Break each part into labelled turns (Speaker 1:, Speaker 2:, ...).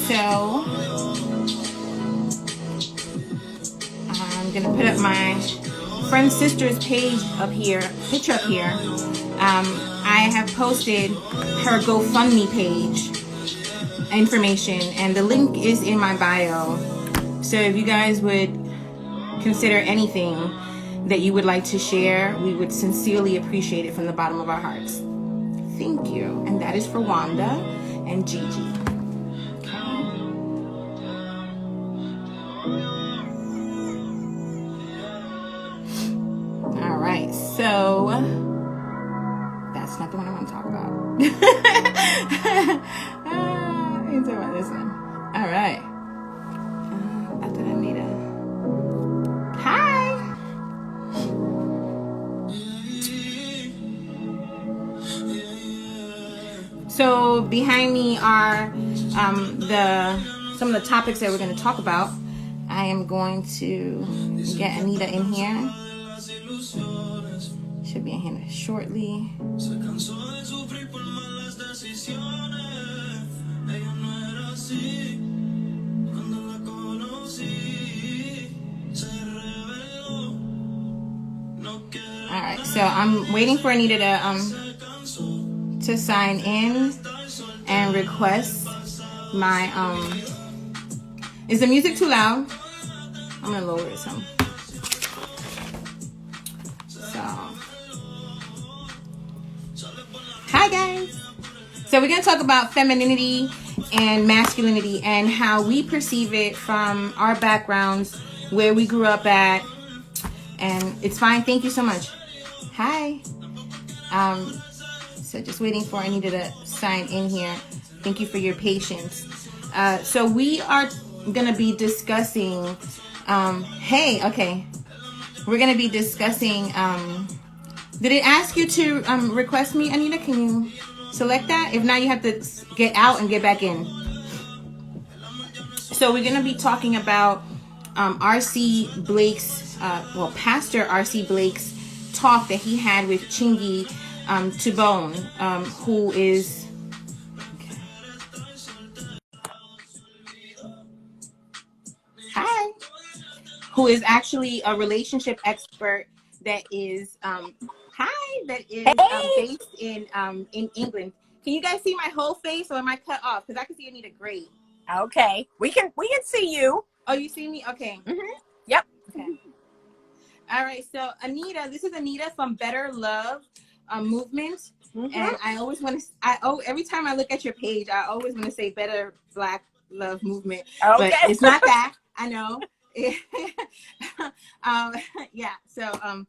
Speaker 1: so I'm gonna put up my friend sister's page up here, picture up here. I have posted her GoFundMe page information, and the link is in my bio. So if you guys would consider anything that you would like to share, we would sincerely appreciate it from the bottom of our hearts. Thank you. And that is for Wanda and Gigi. All right, so that's not the one I want to talk about. I need to talk about this one. All right. After Anita. Hi. So behind me are some of the topics that we're going to talk about. I am going to get Anita in here. Should be in here shortly. All right, so I'm waiting for Anita to sign in and request my Is the music too loud? I'm gonna lower it some. So, hi guys. So we're gonna talk about femininity and masculinity and how we perceive it from our backgrounds, where we grew up at, and it's fine. Thank you so much. Hi. So just waiting for Anita to sign in here. Thank you for your patience. So we are going to be discussing, we're going to be discussing, did it ask you to request me, Anita? Can you select that? If not, you have to get out and get back in. So we're going to be talking about RC Blakes, Pastor RC Blakes talk that he had with Chengi Tubone, who is who is actually a relationship expert that is based in England. Can you guys see my whole face, or am I cut off? Because I can see Anita great.
Speaker 2: Okay, we can see you.
Speaker 1: Oh, you see me? Okay.
Speaker 2: Mm-hmm. Yep.
Speaker 1: Okay. All right. So Anita, this is Anita from Better Love Movement. Mm-hmm. And I always want to, every time I look at your page, I always want to say Better Black Love Movement. Okay. But it's not that. I know. So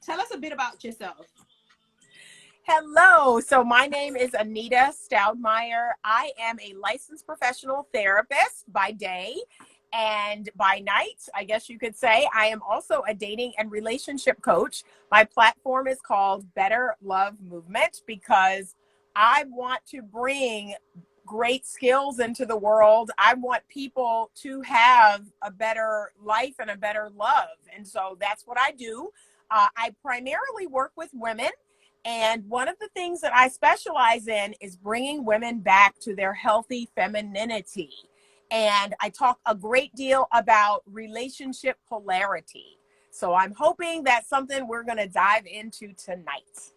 Speaker 1: tell us a bit about yourself.
Speaker 2: Hello. So my name is Anita Stoudmeyer. I am a licensed professional therapist by day, and by night, I guess you could say. I am also a dating and relationship coach. My platform is called Better Love Movement because I want to bring great skills into the world. I want people to have a better life and a better love. And so that's what I do. I primarily work with women. And one of the things that I specialize in is bringing women back to their healthy femininity. And I talk a great deal about relationship polarity. So I'm hoping that's something we're going to dive into tonight.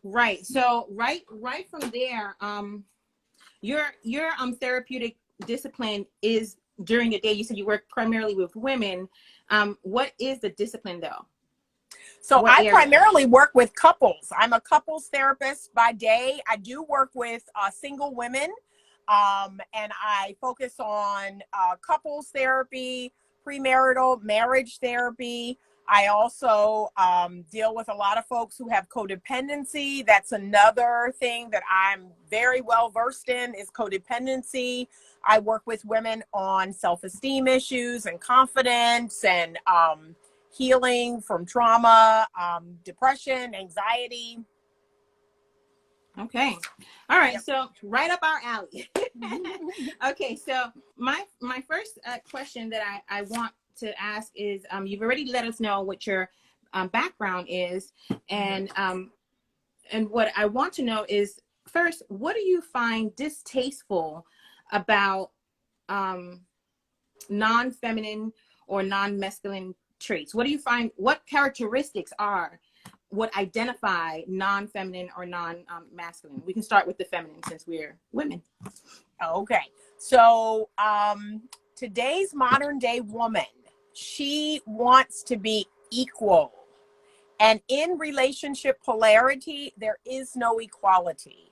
Speaker 1: Right. So right from there, your therapeutic discipline is during the day. You said you work primarily with women. What is the discipline though?
Speaker 2: So I primarily work with couples. I'm a couples therapist by day. I do work with single women, and I focus on couples therapy, premarital marriage therapy. I also deal with a lot of folks who have codependency. That's another thing that I'm very well versed in, is codependency. I work with women on self-esteem issues and confidence and healing from trauma, depression, anxiety.
Speaker 1: Okay. All right. Yep. So right up our alley. Okay. So my first question that I want to ask is, you've already let us know what your background is. And what I want to know is, first, what do you find distasteful about non-feminine or non-masculine traits? What do you find, what characteristics are what identify non-feminine or non-masculine? We can start with the feminine since we're women.
Speaker 2: Okay. So today's modern day woman, she wants to be equal. And in relationship polarity, there is no equality.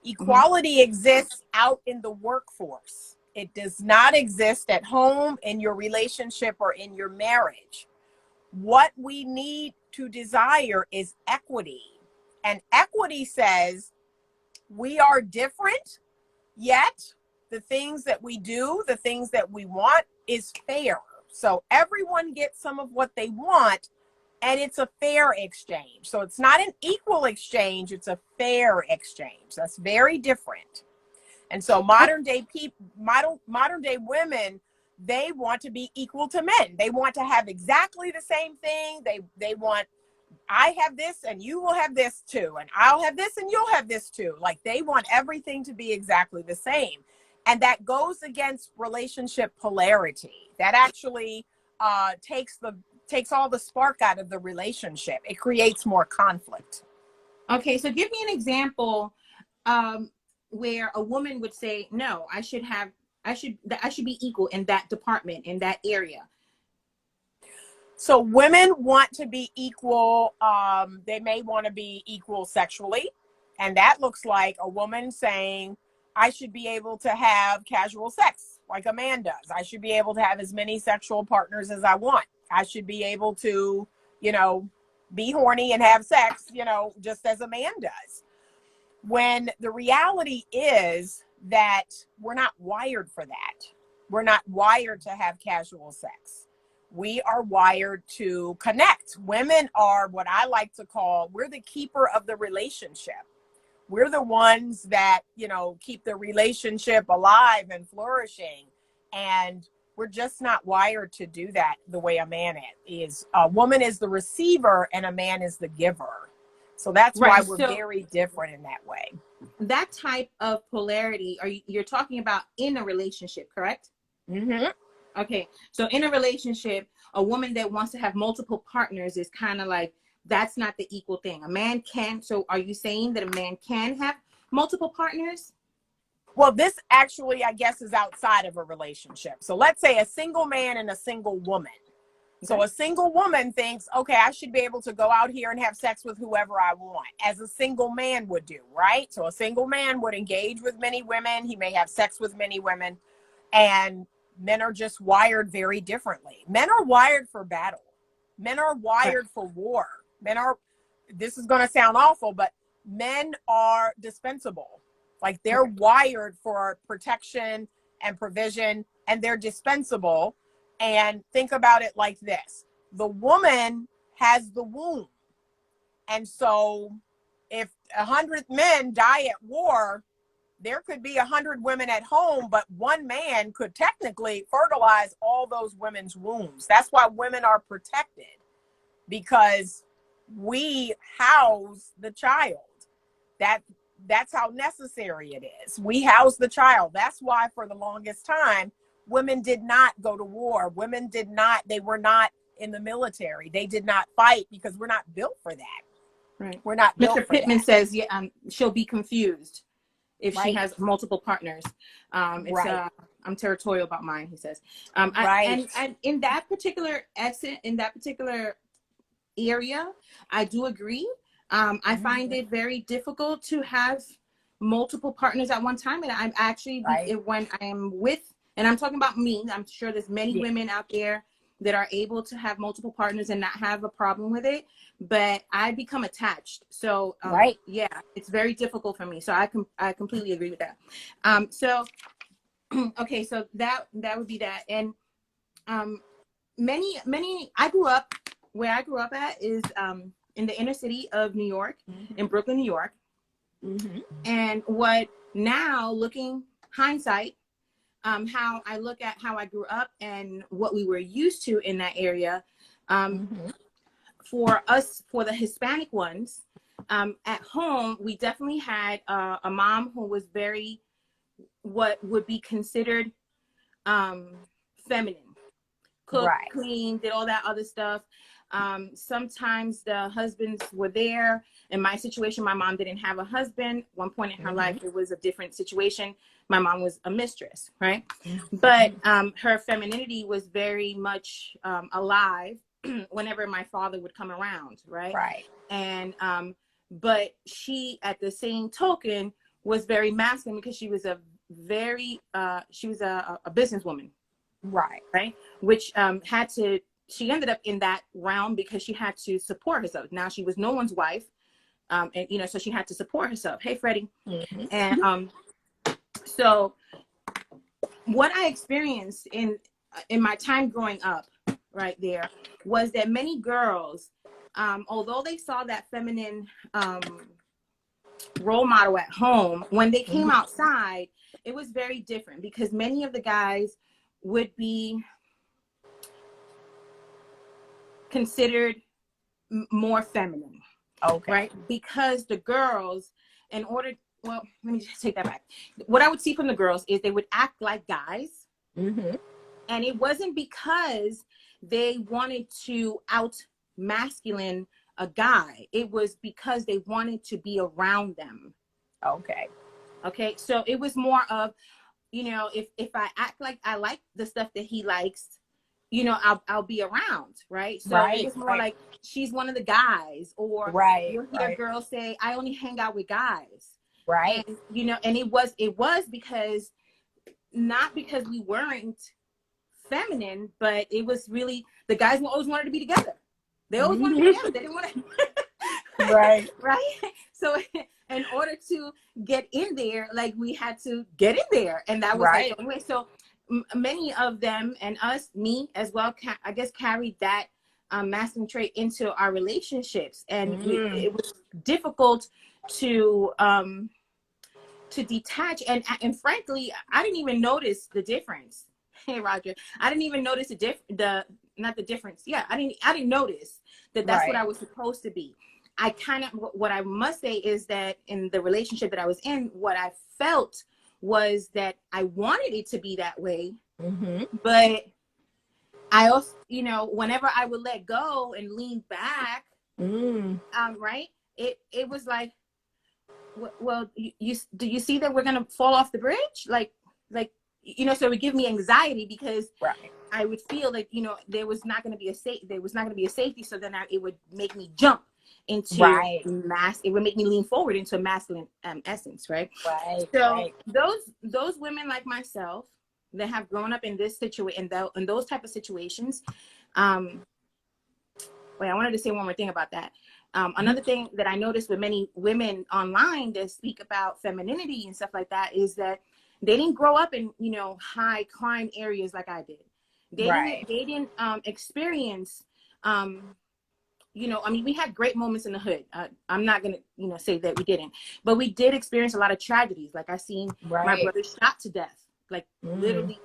Speaker 2: Equality exists out in the workforce. It does not exist at home, in your relationship, or in your marriage. What we need to desire is equity. And equity says we are different, yet the things that we do, the things that we want is fair. So everyone gets some of what they want, and it's a fair exchange. So it's not an equal exchange, it's a fair exchange. That's very different. And so modern day women, they want to be equal to men. They want to have exactly the same thing. They want, I have this and you will have this too, and I'll have this and you'll have this too. Like, they want everything to be exactly the same. And that goes against relationship polarity. That actually takes all the spark out of the relationship. It creates more conflict.
Speaker 1: Okay, so give me an example where a woman would say, no, I should be equal in that department, in that area.
Speaker 2: So women want to be equal. They may want to be equal sexually. And that looks like a woman saying, I should be able to have casual sex like a man does. I should be able to have as many sexual partners as I want. I should be able to, be horny and have sex, just as a man does. When the reality is that we're not wired for that. We're not wired to have casual sex. We are wired to connect. Women are what I like to call, we're the keeper of the relationship. We're the ones that, keep the relationship alive and flourishing. And we're just not wired to do that the way a man is. A woman is the receiver and a man is the giver. So that's why we're very different in that way.
Speaker 1: That type of polarity, you're talking about in a relationship, correct?
Speaker 2: Mm-hmm.
Speaker 1: Okay. So in a relationship, a woman that wants to have multiple partners is kind of like, that's not the equal thing. A man can. So are you saying that a man can have multiple partners?
Speaker 2: Well, this actually, I guess, is outside of a relationship. So let's say a single man and a single woman. Okay. So a single woman thinks, okay, I should be able to go out here and have sex with whoever I want, as a single man would do, right? So a single man would engage with many women. He may have sex with many women. And men are just wired very differently. Men are wired for battle. Men are wired for war. This is going to sound awful, but men are dispensable. Like, they're wired for protection and provision, and they're dispensable. And think about it like this. The woman has the womb. And so if 100 men die at war, there could be 100 women at home, but one man could technically fertilize all those women's wombs. That's why women are protected, because we house the child. That's how necessary it is. We house the child. That's why for the longest time, women did not go to war. They were not in the military. They did not fight, because we're not built for that.
Speaker 1: Right.
Speaker 2: We're not built
Speaker 1: Mr.
Speaker 2: for
Speaker 1: Pittman
Speaker 2: that.
Speaker 1: says, she'll be confused if she has multiple partners. I'm territorial about mine, he says. And in that particular area, I do agree. I find it very difficult to have multiple partners at one time. And I'm actually, when I'm with, and I'm talking about me, I'm sure there's many women out there that are able to have multiple partners and not have a problem with it, but I become attached. So it's very difficult for me. So I completely agree with that. Okay, so that would be that. And where I grew up at is in the inner city of New York, in Brooklyn, New York. And what now, looking hindsight, how I look at how I grew up and what we were used to in that area, for the Hispanic ones, at home, we definitely had a mom who was very what would be considered feminine. Cooked,
Speaker 2: Right.
Speaker 1: cleaned, did all that other stuff. Sometimes the husbands were there. In my situation, my mom didn't have a husband. One point in her life, it was a different situation. My mom was a mistress, right? But her femininity was very much alive whenever my father would come around, right?
Speaker 2: Right.
Speaker 1: And but she, at the same token, was very masculine because she was a businesswoman,
Speaker 2: Right.
Speaker 1: right? Which she ended up in that realm because she had to support herself. Now she was no one's wife, and so she had to support herself. Hey, Freddie. And so what I experienced in my time growing up, right there, was that many girls, although they saw that feminine role model at home, when they came outside, it was very different because many of the guys would be considered more feminine.
Speaker 2: Okay.
Speaker 1: Right? Because the girls, well, let me just take that back. What I would see from the girls is they would act like guys. And it wasn't because they wanted to out masculine a guy. It was because they wanted to be around them. Okay. So it was more of, if I act like I like the stuff that he likes, I'll be around, right? So it was more like she's one of the guys, or you'll hear girls say, I only hang out with guys.
Speaker 2: Right.
Speaker 1: And, and it was because, not because we weren't feminine, but it was really, the guys always wanted to be together. They always wanted to be together. They didn't want to. Right. So in order to get in there, like, we had to get in there. And that was like the only way. So many of them, and me as well, I guess, carried that masculine trait into our relationships. And it was difficult to detach. And frankly, I didn't even notice the difference. Hey, Roger, I didn't even notice not the difference. Yeah, I didn't notice that's what I was supposed to be. What I must say is that in the relationship that I was in, what I felt was that I wanted it to be that way. But I also, whenever I would let go and lean back, right, it was like, well, do you see that we're gonna fall off the bridge? Like, so it would give me anxiety because I would feel like, there was not going to be a safety. So then it would make me jump into it would make me lean forward into a masculine essence, right? Those women like myself that have grown up in this situation, in those type of situations. Wait, I wanted to say one more thing about that. Another thing that I noticed with many women online that speak about femininity and stuff like that is that they didn't grow up in, high crime areas like I did. They didn't experience, we had great moments in the hood. I'm not going to, say that we didn't, but we did experience a lot of tragedies. Like, I've seen my brother shot to death, like literally,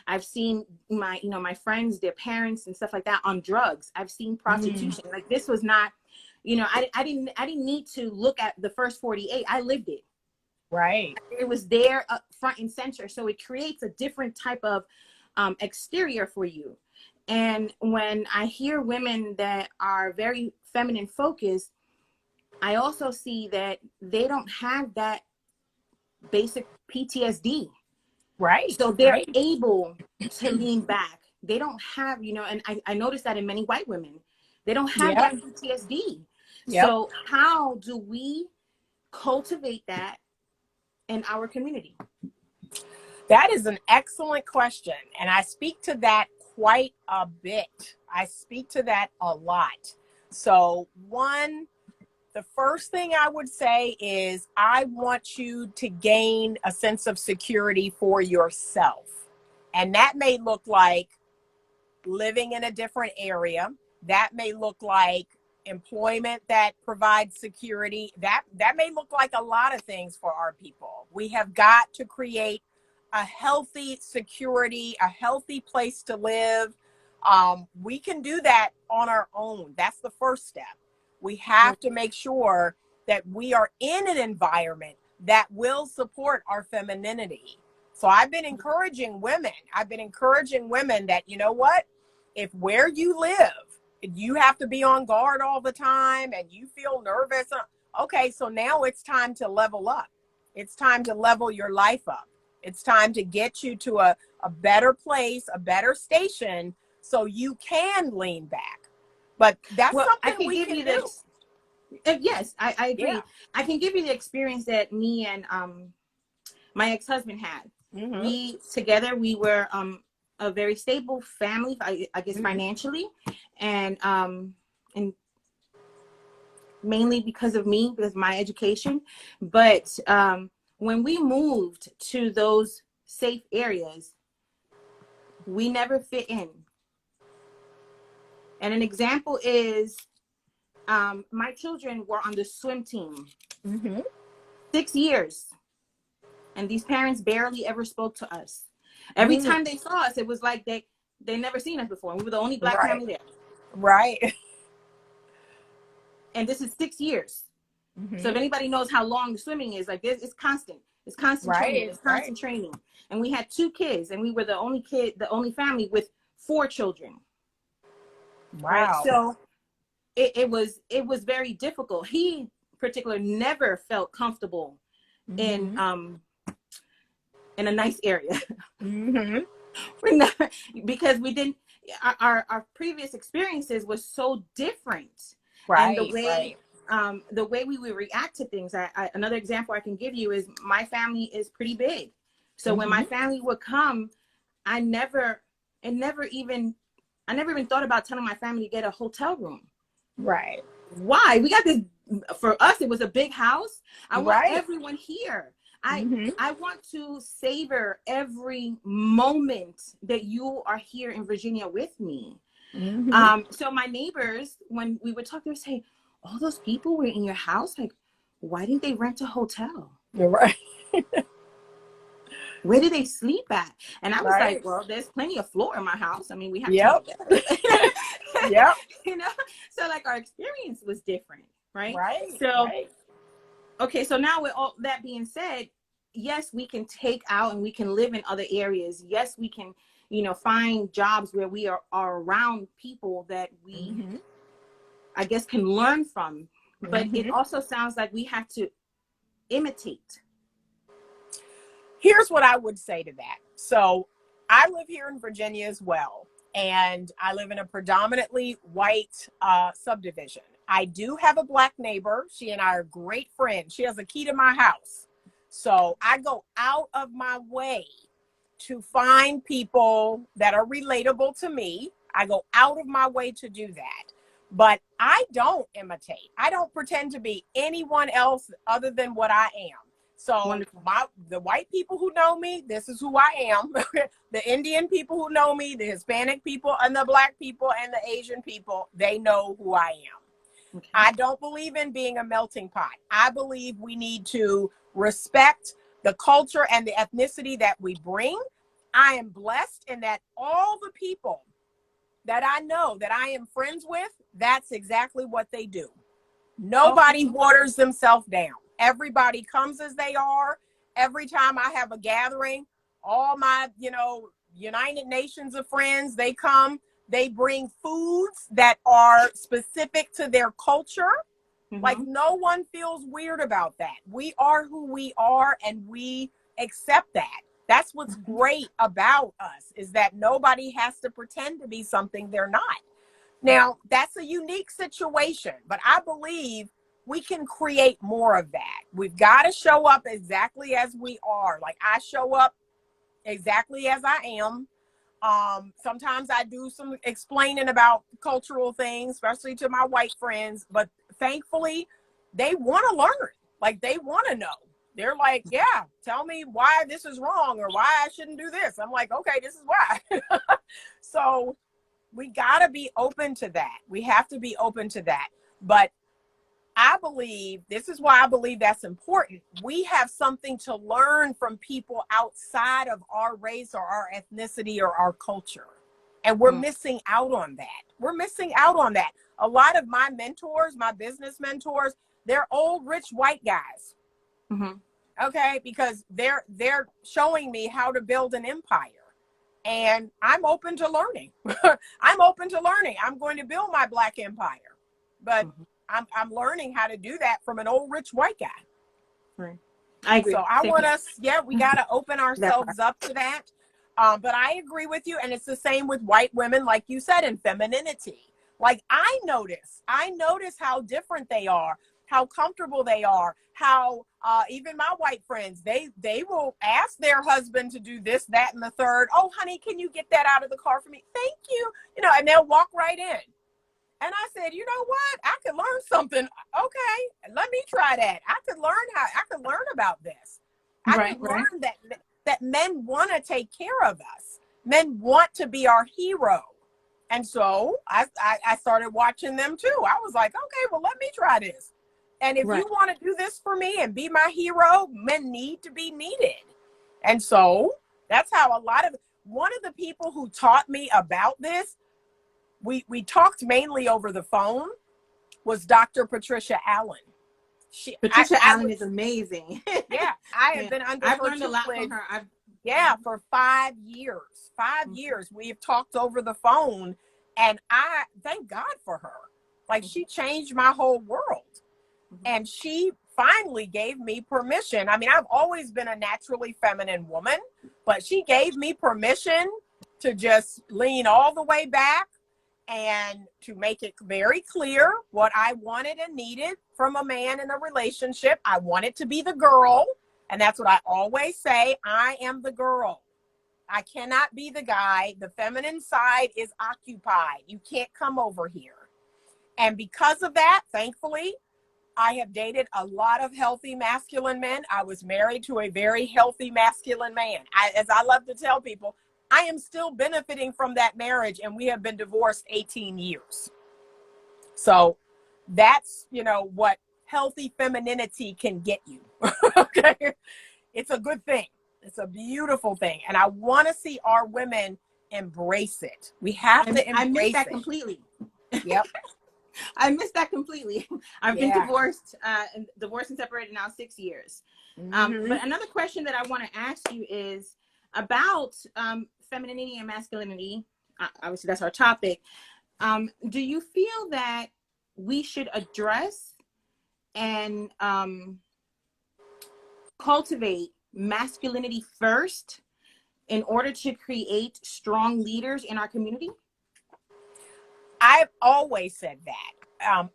Speaker 1: I've seen my friends, their parents and stuff like that on drugs. I've seen prostitution. Like, this was not, I didn't need to look at the first 48. I lived it. It was there up front and center. So it creates a different type of exterior for you. And when I hear women that are very feminine focused, I also see that they don't have that basic PTSD. So they're able to lean back. They don't have, and I noticed that in many white women, they don't have that PTSD. So how do we cultivate that in our community?
Speaker 2: That is an excellent question. And I speak to that quite a bit. I speak to that a lot. So the first thing I would say is I want you to gain a sense of security for yourself. And that may look like living in a different area. That may look like employment that provides security. That may look like a lot of things for our people. We have got to create a healthy security, a healthy place to live. We can do that on our own. That's the first step. We have to make sure that we are in an environment that will support our femininity. So I've been encouraging women. That, you know what? If where you live, you have to be on guard all the time and you feel nervous. Okay, so now it's time to level up. It's time to level your life up. It's time to get you to a better place, a better station, so you can lean back. But that's something we can do.
Speaker 1: Yes, I agree.
Speaker 2: Yeah.
Speaker 1: I can give you the experience that me and my ex-husband had.
Speaker 2: Mm-hmm.
Speaker 1: We were a very stable family, I guess,
Speaker 2: Mm-hmm.
Speaker 1: financially, and mainly because of me, because of my education. But when we moved to those safe areas, we never fit in. And an example is my children were on the swim team.
Speaker 2: Mm-hmm.
Speaker 1: 6 years. And these parents barely ever spoke to us. Every time they saw us, it was like they never seen us before. We were the only Black family there.
Speaker 2: Right.
Speaker 1: And this is 6 years.
Speaker 2: Mm-hmm.
Speaker 1: So if anybody knows how long the swimming is, like this, it's constant. It's constant training. It's constant training. And we had 2 kids, and we were the only family with 4 children.
Speaker 2: Wow.
Speaker 1: Right. So it was very difficult. He particularly never felt comfortable in a nice area. Because we didn't, our previous experiences was so different.
Speaker 2: Right.
Speaker 1: And the way we would react to things. Another example I can give you is my family is pretty big. So when my family would come, I never even thought about telling my family to get a hotel room.
Speaker 2: Right.
Speaker 1: Why? We got this, for us, it was a big house. I want everyone here. I want to savor every moment that you are here in Virginia with me. So my neighbors, when we would talk, they would say, all those people were in your house? Like, why didn't they rent a hotel?
Speaker 2: You're right.
Speaker 1: Where do they sleep at? And I was like, well, there's plenty of floor in my house. I mean, we have
Speaker 2: Yep.
Speaker 1: You know, so like our experience was different, right?
Speaker 2: Right.
Speaker 1: So, okay, so now with all that being said, yes, we can take out and we can live in other areas. Yes, we can, find jobs where we are around people that we, I guess, can learn from. But it also sounds like we have to imitate.
Speaker 2: Here's what I would say to that. So I live here in Virginia as well, and I live in a predominantly white subdivision. I do have a Black neighbor. She and I are great friends. She has a key to my house. So I go out of my way to find people that are relatable to me. I go out of my way to do that. But I don't imitate. I don't pretend to be anyone else other than what I am. So the white people who know me, this is who I am. The Indian people who know me, the Hispanic people and the Black people and the Asian people, they know who I am. Okay. I don't believe in being a melting pot. I believe we need to respect the culture and the ethnicity that we bring. I am blessed in that all the people that I know that I am friends with, that's exactly what they do. Nobody waters themselves down. Everybody comes as they are. Every time I have a gathering, all my, United Nations of friends, they come, they bring foods that are specific to their culture. Like no one feels weird about that. We are who we are and we accept that. That's what's great about us, is that nobody has to pretend to be something they're not. Now, that's a unique situation, but I believe we can create more of that. We've got to show up exactly as we are. Like I show up exactly as I am. Sometimes I do some explaining about cultural things, especially to my white friends, but thankfully they want to learn. Like they want to know. They're like, yeah, tell me why this is wrong or why I shouldn't do this. I'm like, okay, this is why. So we got to be open to that. We have to be open to that. But I believe, this is why I believe that's important. We have something to learn from people outside of our race or our ethnicity or our culture. And we're missing out on that. We're missing out on that. A lot of my mentors, my business mentors, they're old, rich, white guys. Okay, because they're showing me how to build an empire. And I'm open to learning. I'm open to learning. I'm going to build my Black empire. But I'm learning how to do that from an old rich white guy.
Speaker 1: Right. I agree.
Speaker 2: So I
Speaker 1: Same
Speaker 2: want
Speaker 1: here.
Speaker 2: us, we got to open ourselves up to that. But I agree with you. And it's the same with white women, like you said, in femininity. Like I notice how different they are, how comfortable they are, how even my white friends, they will ask their husband to do this, that, and the third. Oh, honey, can you get that out of the car for me? Thank you. And they'll walk right in. And I said, you know what? I could learn something. Okay, let me try that. I could learn about this. I
Speaker 1: Right,
Speaker 2: could
Speaker 1: right.
Speaker 2: learn that men want to take care of us. Men want to be our hero. And so I started watching them too. I was like, okay, well, let me try this. And if you want to do this for me and be my hero, men need to be needed. And so that's how one of the people who taught me about this, we talked mainly over the phone, was Dr. Patricia Allen.
Speaker 1: Patricia Allen is amazing.
Speaker 2: Yeah, I have been under
Speaker 1: I've
Speaker 2: her
Speaker 1: learned a lot from
Speaker 2: tutelage.
Speaker 1: her.
Speaker 2: For 5 years. 5 years we've talked over the phone, and I thank God for her. Like she changed my whole world. And she finally gave me permission. I mean, I've always been a naturally feminine woman, but she gave me permission to just lean all the way back and to make it very clear what I wanted and needed from a man in a relationship. I wanted to be the girl. And that's what I always say. I am the girl. I cannot be the guy. The feminine side is occupied. You can't come over here. And because of that, thankfully, I have dated a lot of healthy masculine men. I was married to a very healthy masculine man. As I love to tell people, I am still benefiting from that marriage, and we have been divorced 18 years. So that's, what healthy femininity can get you. Okay. It's a good thing. It's a beautiful thing. And I want to see our women embrace it. We have to embrace it.
Speaker 1: I miss that completely.
Speaker 2: Yep.
Speaker 1: I missed that completely. I've been divorced and separated now 6 years. But another question that I want to ask you is about femininity and masculinity. Obviously, that's our topic. Do you feel that we should address and cultivate masculinity first in order to create strong leaders in our community?
Speaker 2: I've always said that.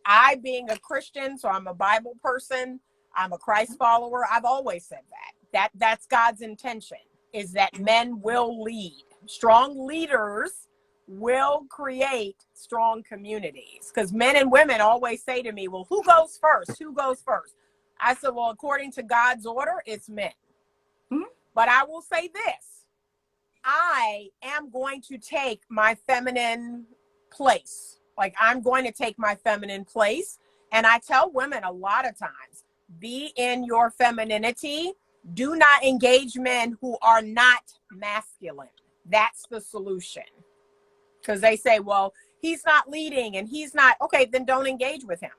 Speaker 2: I, being a Christian, so I'm a Bible person, I'm a Christ follower, I've always said that. That's God's intention, is that men will lead. Strong leaders will create strong communities. Because men and women always say to me, well, who goes first? Who goes first? I said, well, according to God's order, it's men. But I will say this. I am going to take my feminine place. Like I'm going to take my feminine place. And I tell women a lot of times, be in your femininity. Do not engage men who are not masculine. That's the solution. Because they say, well, he's not leading and he's not. Okay, then don't engage with him.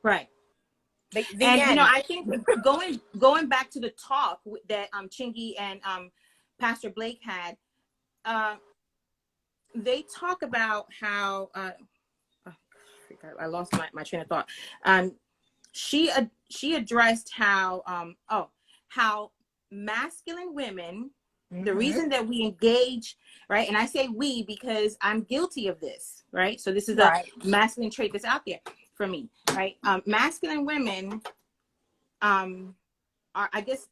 Speaker 1: Right.
Speaker 2: The
Speaker 1: and
Speaker 2: end.
Speaker 1: I think going back to the talk that Chengi and Pastor Blake had, they talk about how I lost my train of thought. She addressed how masculine women, the reason that we engage, right? And I say we because I'm guilty of this, right? So this is a masculine trait that's out there for me, right? Masculine women are, I guess,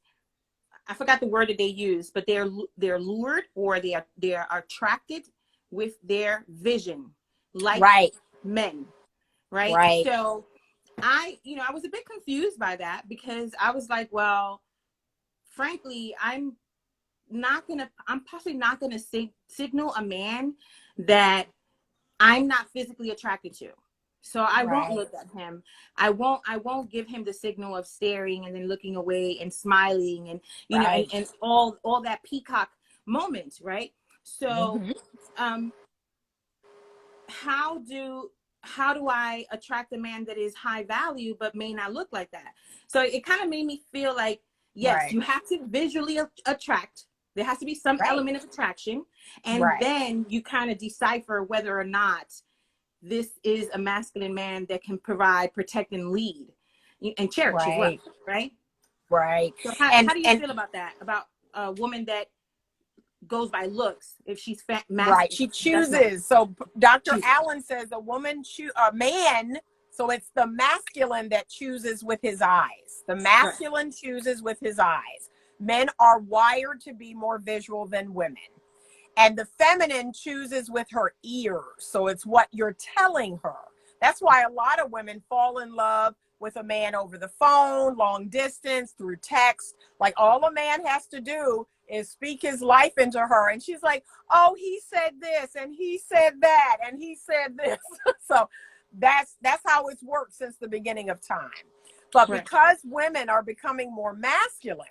Speaker 1: I forgot the word that they use, but they're lured or they are attracted with their vision, like men, right? So I was a bit confused by that because I was like, well, frankly, I'm possibly not gonna signal a man that I'm not physically attracted to. So I won't look at him. I won't give him the signal of staring and then looking away and smiling and and all that peacock moment, right? So how do I attract a man that is high value but may not look like that? So it kind of made me feel like yes,
Speaker 2: Right.
Speaker 1: you have to visually attract. There has to be some
Speaker 2: Right.
Speaker 1: element of attraction. And
Speaker 2: Right.
Speaker 1: then you kind of decipher whether or not this is a masculine man that can provide, protect, and lead and cherish as well,
Speaker 2: Right.
Speaker 1: right?
Speaker 2: Right.
Speaker 1: So
Speaker 2: And
Speaker 1: how do you feel about that? About a woman that goes by looks, if she's
Speaker 2: right.
Speaker 1: masculine?
Speaker 2: She
Speaker 1: That's not
Speaker 2: chooses. So Dr.
Speaker 1: choose.
Speaker 2: Allen says a man, so it's the masculine that chooses with his eyes. The
Speaker 1: Right.
Speaker 2: masculine chooses with his eyes. Men are wired to be more visual than women. And the feminine chooses with her ears. So it's what you're telling her. That's why a lot of women fall in love with a man over the phone, long distance, through text. Like all a man has to do is speak his life into her. And she's like, oh, he said this and he said that and he said this. So that's how it's worked since the beginning of time. But
Speaker 1: Right.
Speaker 2: because women are becoming more masculine,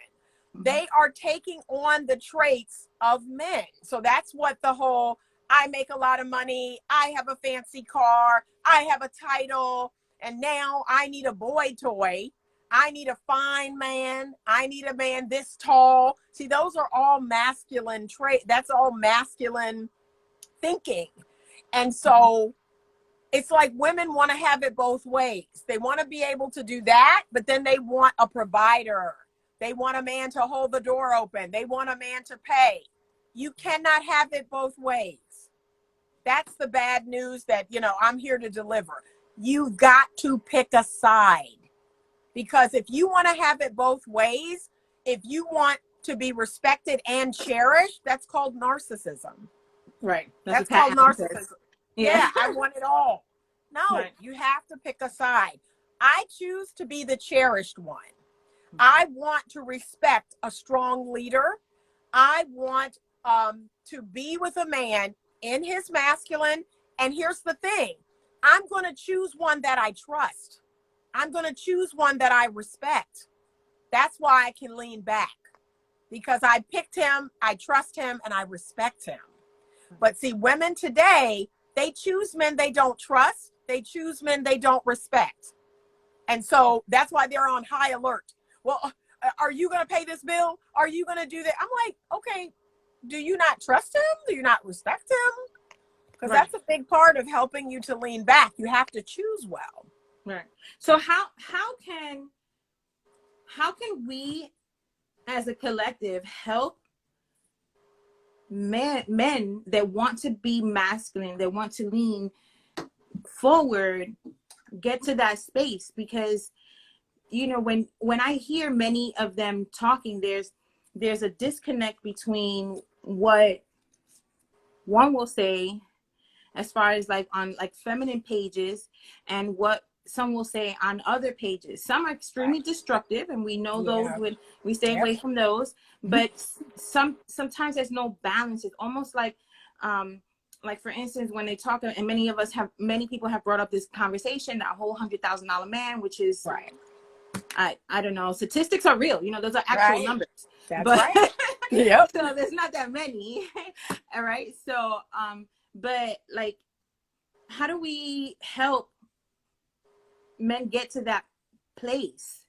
Speaker 2: they are taking on the traits of men. So that's what the whole, I make a lot of money, I have a fancy car, I have a title, and now I need a boy toy. I need a fine man. I need a man this tall. See, those are all masculine traits. That's all masculine thinking. And so it's like women want to have it both ways. They want to be able to do that, but then they want a provider. They want a man to hold the door open. They want a man to pay. You cannot have it both ways. That's the bad news that, I'm here to deliver. You've got to pick a side. Because if you want to have it both ways, if you want to be respected and cherished, that's called narcissism.
Speaker 1: Right.
Speaker 2: That's called narcissism.
Speaker 1: Yeah.
Speaker 2: I want it all. No,
Speaker 1: Right.
Speaker 2: you have to pick a side. I choose to be the cherished one. I want to respect a strong leader. I want to be with a man in his masculine. And here's the thing. I'm going to choose one that I trust. I'm going to choose one that I respect. That's why I can lean back. Because I picked him, I trust him, and I respect him. But see, women today, they choose men they don't trust. They choose men they don't respect. And so that's why they're on high alert. Well, are you going to pay this bill? Are you going to do that? I'm like, okay, do you not trust him? Do you not respect him? Because that's a big part of helping you to lean back. You have to choose well.
Speaker 1: Right. So how can we as a collective help men that want to be masculine, that want to lean forward, get to that space? Because when I hear many of them talking, there's a disconnect between what one will say as far as like on like feminine pages and what some will say on other pages. Some are extremely destructive, and we know those when we stay away from those. But sometimes there's no balance. It's almost like for instance, when they talk, and many people have brought up this conversation, that whole $100,000 man, which is I don't know. Statistics are real. Those are actual numbers.
Speaker 2: That's right.
Speaker 1: Yep. So there's not that many. All right. So, but like, how do we help men get to that place?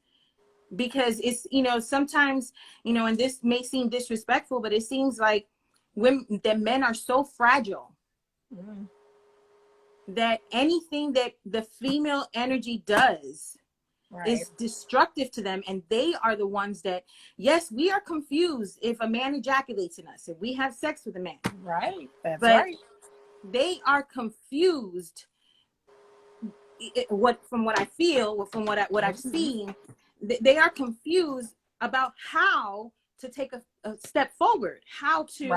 Speaker 1: Because it's, sometimes, and this may seem disrespectful, but it seems like men are so fragile that anything that the female energy does is destructive to them. And they are the ones that, yes, we are confused if a man ejaculates in us, if we have sex with a man.
Speaker 2: Right. That's
Speaker 1: but
Speaker 2: right.
Speaker 1: They are confused. From what I feel, from what I've seen, they are confused about how to take a step forward, how to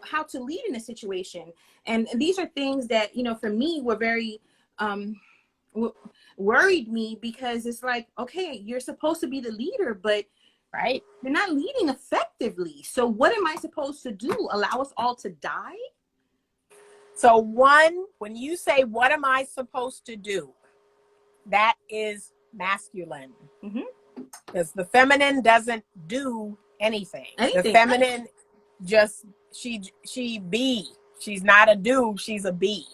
Speaker 1: how to lead in a situation. And these are things that for me were very worried me, because it's like, okay, you're supposed to be the leader, but you're not leading effectively. So what am I supposed to do? Allow us all to die?
Speaker 2: So when you say, what am I supposed to do? That is masculine. Because the feminine doesn't do anything. The feminine just, she be. She's not a do, she's a be.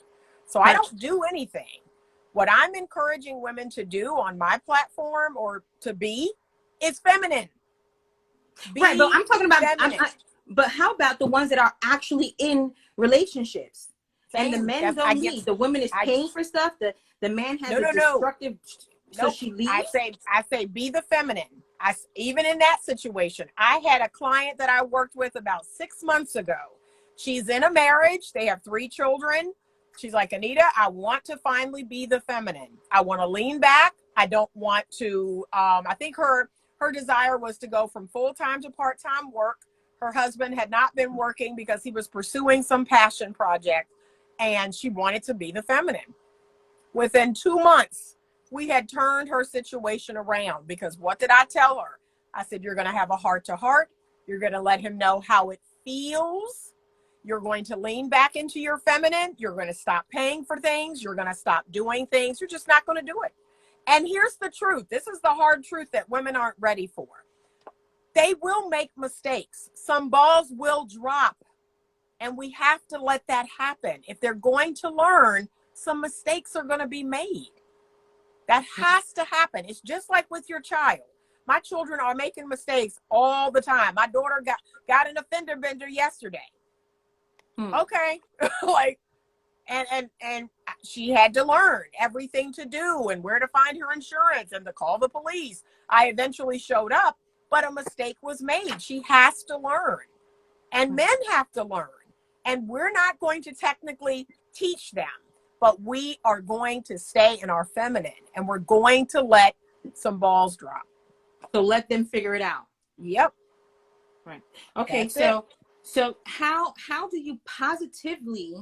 Speaker 2: So I don't do anything. What I'm encouraging women to do on my platform or to be is feminine.
Speaker 1: Right, but
Speaker 2: Be
Speaker 1: I'm talking about,
Speaker 2: feminine.
Speaker 1: but how about the ones that are actually in relationships and the
Speaker 2: Same.
Speaker 1: men
Speaker 2: That's, I
Speaker 1: don't
Speaker 2: get,
Speaker 1: leave? The woman is
Speaker 2: I,
Speaker 1: paying for stuff. The man has
Speaker 2: no,
Speaker 1: a
Speaker 2: no, no.
Speaker 1: destructive, so
Speaker 2: Nope.
Speaker 1: she leaves.
Speaker 2: I say be the feminine. Even in that situation, I had a client that I worked with about 6 months ago. She's in a marriage. They have 3 children. She's like, Anita, I want to finally be the feminine. I want to lean back. I don't want to, I think her desire was to go from full-time to part-time work. Her husband had not been working because he was pursuing some passion project, and she wanted to be the feminine. Within 2 months, we had turned her situation around, because what did I tell her? I said, you're going to have a heart to heart. You're going to let him know how it feels. You're going to lean back into your feminine. You're going to stop paying for things. You're going to stop doing things. You're just not going to do it. And here's the truth. This is the hard truth that women aren't ready for. They will make mistakes. Some balls will drop. And we have to let that happen. If they're going to learn, some mistakes are going to be made. That has to happen. It's just like with your child. My children are making mistakes all the time. My daughter got an offender bender yesterday. Okay. Like, and she had to learn everything to do and where to find her insurance and to call the police. I eventually showed up, but a mistake was made. She has to learn. And men have to learn. And we're not going to technically teach them, but we are going to stay in our feminine, and we're going to let some balls drop.
Speaker 1: So let them figure it out.
Speaker 2: Yep.
Speaker 1: Right. Okay.
Speaker 2: That's
Speaker 1: So how do you positively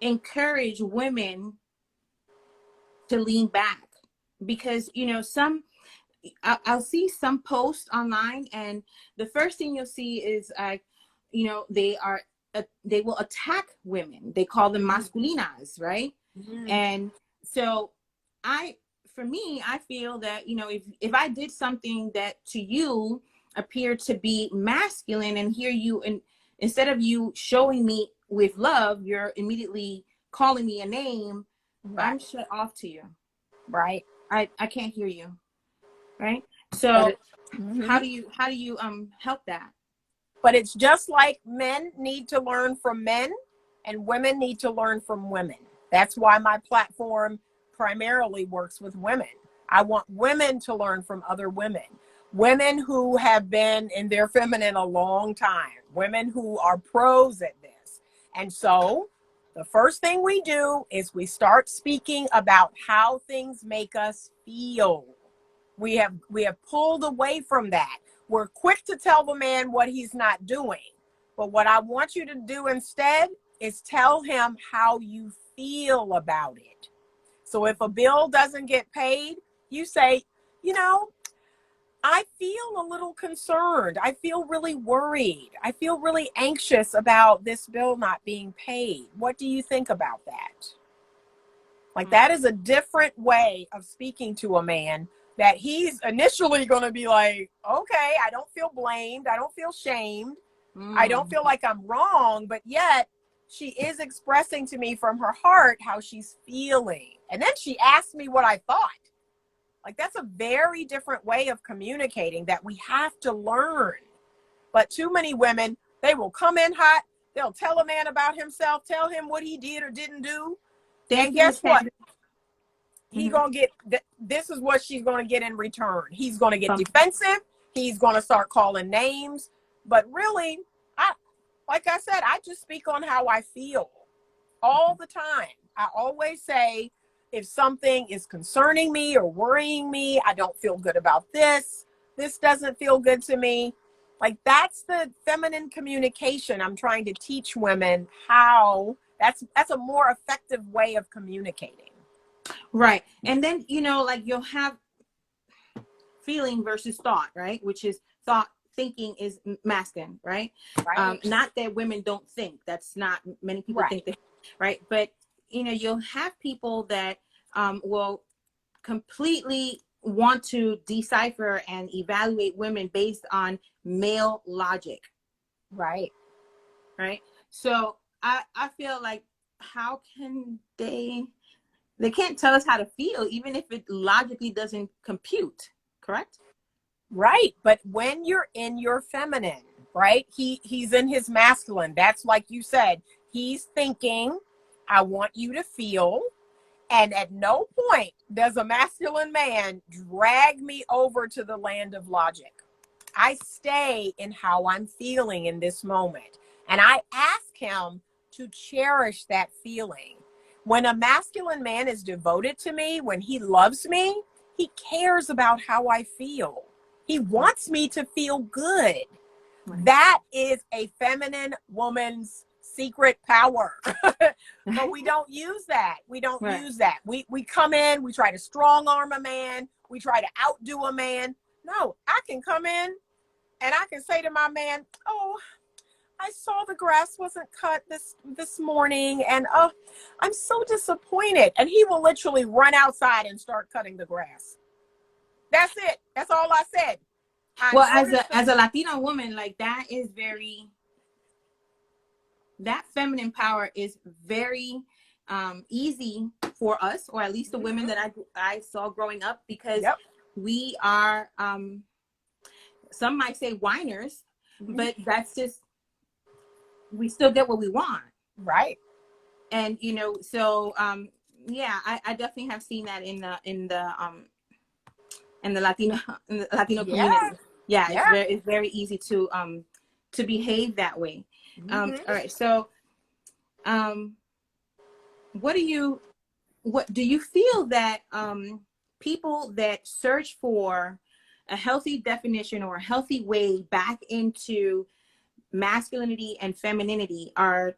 Speaker 1: encourage women to lean back? Because, you know, I'll see some posts online, and the first thing you'll see is, you know, they will attack women. They call them masculinized, right?
Speaker 2: Mm-hmm.
Speaker 1: And so for me, I feel that, you know, if I did something that to you appeared to be masculine, and here you, and instead of you showing me with love, you're immediately calling me a name,
Speaker 2: Right.
Speaker 1: I'm shut off to you.
Speaker 2: Right.
Speaker 1: I can't hear you. Right. So
Speaker 2: Mm-hmm.
Speaker 1: how do you help that?
Speaker 2: But it's just like men need to learn from men and women need to learn from women. That's why my platform primarily works with women. I want women to learn from other women who have been in their feminine a long time, women who are pros at this. And so the first thing we do is we start speaking about how things make us feel. We have pulled away from that. We're quick to tell the man what he's not doing. But what I want you to do instead is tell him how you feel about it. So if a bill doesn't get paid, you say, you know, I feel a little concerned. I feel really worried. I feel really anxious about this bill not being paid. What do you think about that? Like, that is a different way of speaking to a man, that he's initially going to be like, okay, I don't feel blamed. I don't feel shamed. I don't feel like I'm wrong, but yet she is expressing to me from her heart how she's feeling. And then she asked me what I thought. Like, that's a very different way of communicating that we have to learn. But too many women, they will come in hot. They'll tell a man about himself, tell him what he did or didn't do. And guess what? He gonna get, this is what she's gonna get in return. He's gonna get defensive. He's gonna start calling names. But really, like I said, I just speak on how I feel all the time. I always say, if something is concerning me or worrying me, I don't feel good about this. This doesn't feel good to me. Like, that's the feminine communication I'm trying to teach women, how that's a more effective way of communicating.
Speaker 1: Right. And then, you know, like, you'll have feeling versus thought, right? Which is thinking is masculine, right?
Speaker 2: Right.
Speaker 1: Not that women don't think. That's not, many people think that, right? But, you know, you'll have people that will completely want to decipher and evaluate women based on male logic.
Speaker 2: Right.
Speaker 1: Right. So I feel like, how can they can't tell us how to feel, even if it logically doesn't compute, correct?
Speaker 2: Right. But when you're in your feminine, right? He's in his masculine. That's like you said, he's thinking, I want you to feel. And at no point does a masculine man drag me over to the land of logic. I stay in how I'm feeling in this moment. And I ask him to cherish that feeling. When a masculine man is devoted to me, when he loves me, he cares about how I feel. He wants me to feel good.
Speaker 1: Right.
Speaker 2: That is a feminine woman's secret power. But we don't use that. We don't
Speaker 1: Right.
Speaker 2: use that. We come in, we try to strong arm a man, we try to outdo a man. No, I can come in and I can say to my man, oh, I saw the grass wasn't cut this morning, and oh, I'm so disappointed. And he will literally run outside and start cutting the grass. That's it. That's all I said.
Speaker 1: Well, as a Latina woman, like that feminine power is very easy for us, or at least the women that I saw growing up, because we are some might say whiners, but that's just, we still get what we want.
Speaker 2: Right.
Speaker 1: And so yeah, I definitely have seen that in the Latino community. Yeah, it's very easy to behave that way. All right, so what do you feel that people that search for a healthy definition or a healthy way back into masculinity and femininity are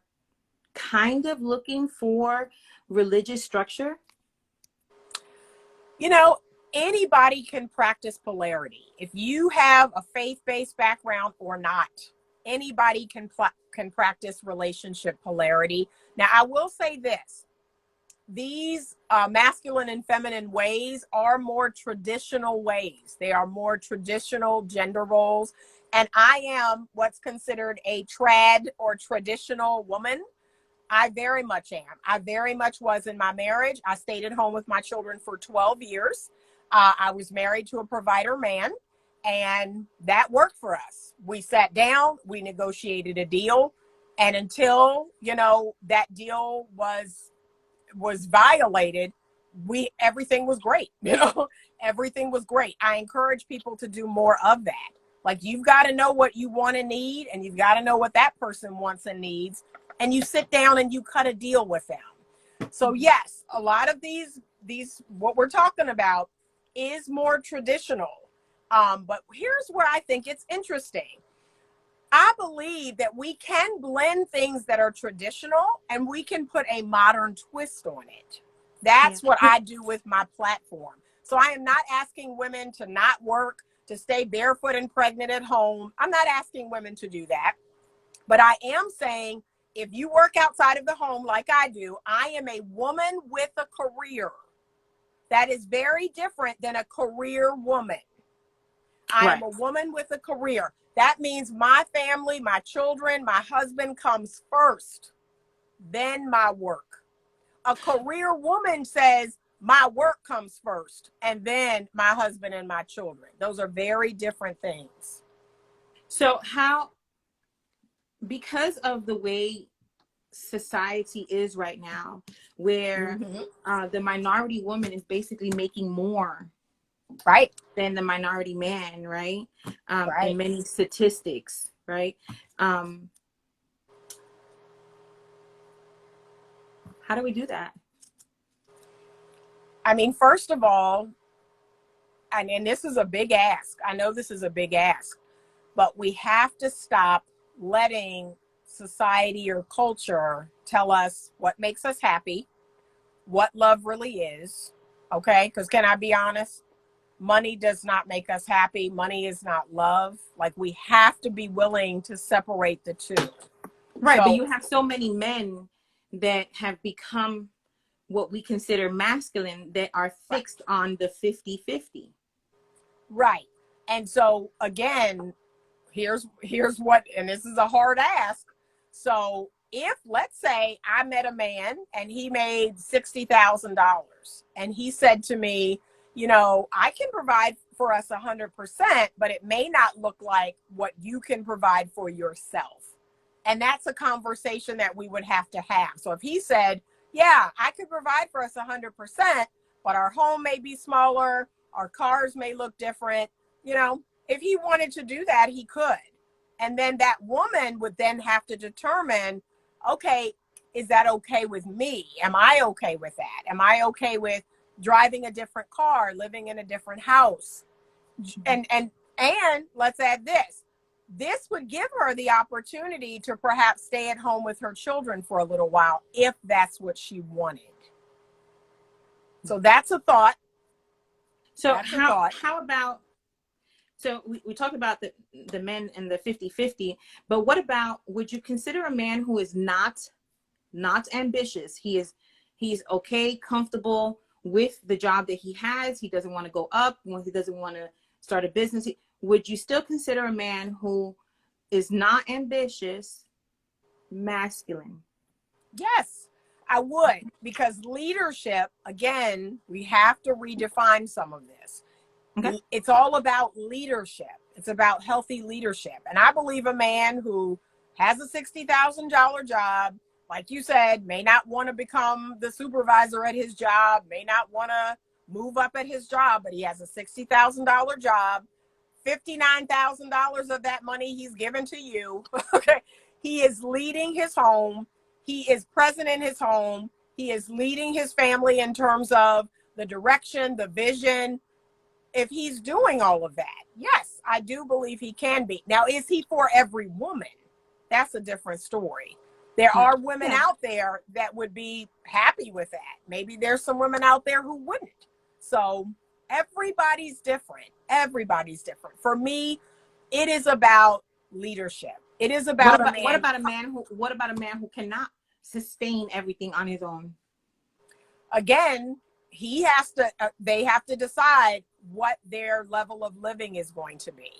Speaker 1: kind of looking for religious structure?
Speaker 2: Anybody can practice polarity. If you have a faith-based background or not, anybody can practice relationship polarity. Now, I will say this. These masculine and feminine ways are more traditional ways. They are more traditional gender roles. And I am what's considered a trad or traditional woman. I very much am. I very much was in my marriage. I stayed at home with my children for 12 years. I was married to a provider man, and that worked for us. We sat down, we negotiated a deal, and until, that deal was violated, everything was great. Everything was great. I encourage people to do more of that. Like, you've got to know what you want and need, and you've got to know what that person wants and needs, and you sit down and you cut a deal with them. So yes, a lot of these what we're talking about is more traditional. But here's where I think it's interesting. I believe that we can blend things that are traditional and we can put a modern twist on it. That's what I do with my platform. So I am not asking women to not work, to stay barefoot and pregnant at home. I'm not asking women to do that. But I am saying, if you work outside of the home like I do, I am a woman with a career. That is very different than a career woman. I am a woman with a career. That means my family, my children, my husband comes first, then my work. A career woman says, my work comes first, and then my husband and my children. Those are very different things.
Speaker 1: So because of the way society is right now, where the minority woman is basically making more than the minority man, right? In many statistics, right? How do we do that?
Speaker 2: I mean, first of all, and this is a big ask. I know this is a big ask, but we have to stop letting society or culture tell us what makes us happy, what love really is. Okay? Because can I be honest? Money does not make us happy. Money is not love. Like, we have to be willing to separate the two.
Speaker 1: Right. But you have so many men that have become what we consider masculine that are fixed on the 50-50.
Speaker 2: Right. And so again, here's what, and this is a hard ask. So if, let's say, I met a man and he made $60,000 and he said to me, you know, I can provide for us 100%, but it may not look like what you can provide for yourself. And that's a conversation that we would have to have. So if he said, yeah, I could provide for us 100%, but our home may be smaller, our cars may look different, you know, if he wanted to do that, he could. And then that woman would then have to determine, okay, is that okay with me? Am I okay with that? Am I okay with driving a different car, living in a different house? And let's add this. This would give her the opportunity to perhaps stay at home with her children for a little while if that's what she wanted. So that's a thought.
Speaker 1: So how about, so we talked about the men and the 50-50, but what about, would you consider a man who is not ambitious? He's okay, comfortable with the job that he has. He doesn't want to go up when he doesn't want to start a business. Would you still consider a man who is not ambitious masculine?
Speaker 2: Yes, I would, because leadership, again, we have to redefine some of this. Okay. It's all about leadership. It's about healthy leadership. And I believe a man who has a $60,000 job, like you said, may not want to become the supervisor at his job, may not want to move up at his job, but he has a $60,000 job. $59,000 of that money he's given to you. Okay. He is leading his home. He is present in his home. He is leading his family in terms of the direction, the vision. If he's doing all of that, yes, I do believe he can be. Now, is he for every woman? That's a different story. There are women out there that would be happy with that. Maybe there's some women out there who wouldn't. So everybody's different. Everybody's different. For me, it is about leadership. It is about
Speaker 1: what about a man who cannot sustain everything on his own?
Speaker 2: Again, he has to. They have to decide what their level of living is going to be.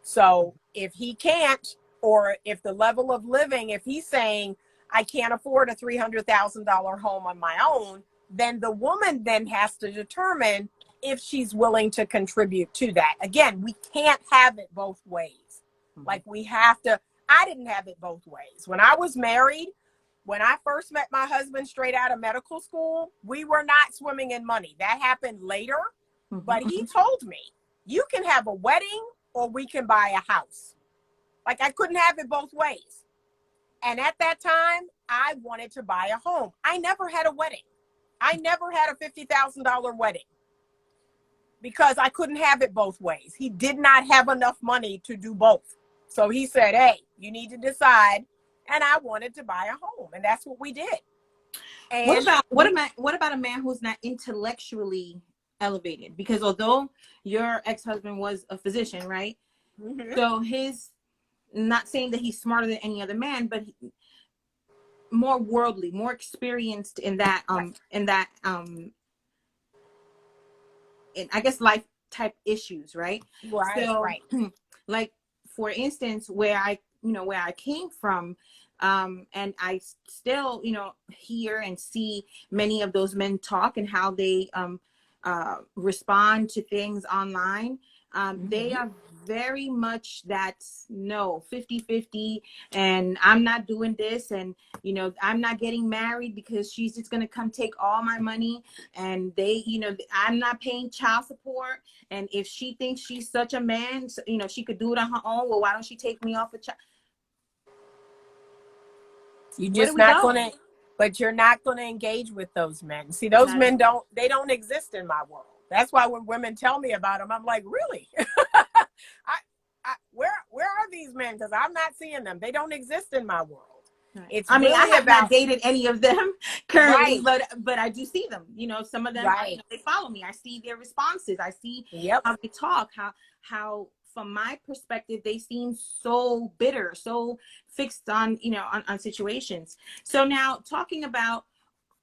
Speaker 2: So if he can't, or if the level of living, if he's saying, I can't afford a $300,000 home on my own, then the woman then has to determine if she's willing to contribute to that. Again, we can't have it both ways. Like we have to, I didn't have it both ways. When I was married, when I first met my husband straight out of medical school, we were not swimming in money. That happened later, but he told me, you can have a wedding or we can buy a house. Like I couldn't have it both ways. And at that time, I wanted to buy a home. I never had a wedding. I never had a $50,000 wedding because I couldn't have it both ways. He did not have enough money to do both. So he said, hey, you need to decide. And I wanted to buy a home. And that's what we did. And
Speaker 1: what about a man who's not intellectually elevated? Because although your ex-husband was a physician, right? So not saying that he's smarter than any other man, but more worldly, more experienced in that, in I guess life type issues, right?
Speaker 2: Right.
Speaker 1: So,
Speaker 2: right.
Speaker 1: Like for instance, where I came from, and I still, hear and see many of those men talk and how they respond to things online. They are very much that 50-50, and I'm not doing this, and I'm not getting married because she's just gonna come take all my money, and I'm not paying child support, and if she thinks she's such a man, she could do it on her own, well, why don't she take me off a child?
Speaker 2: You're not gonna engage with those men. See, those men don't exist in my world. That's why when women tell me about them, I'm like, really? Where are these men? Because I'm not seeing them. They don't exist in my world. Right.
Speaker 1: I have not dated any of them currently, but I do see them. Some of them, they follow me. I see their responses. I see how they talk, how from my perspective, they seem so bitter, so fixed on, on situations. So now talking about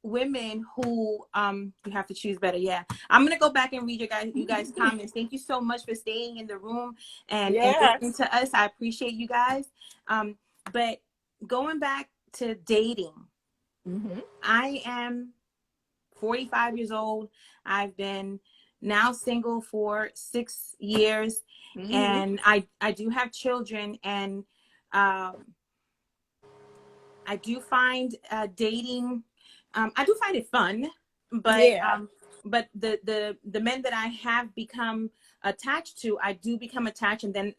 Speaker 1: women who you have to choose better. Yeah, I'm gonna go back and read you guys comments. Thank you so much for staying in the room and listening to us. I appreciate you guys. But going back to dating, I am 45 years old. I've been now single for 6 years, and I do have children, and I do find dating, I do find it fun, but
Speaker 2: Yeah.
Speaker 1: but the men that I have become attached to, I do become attached, and then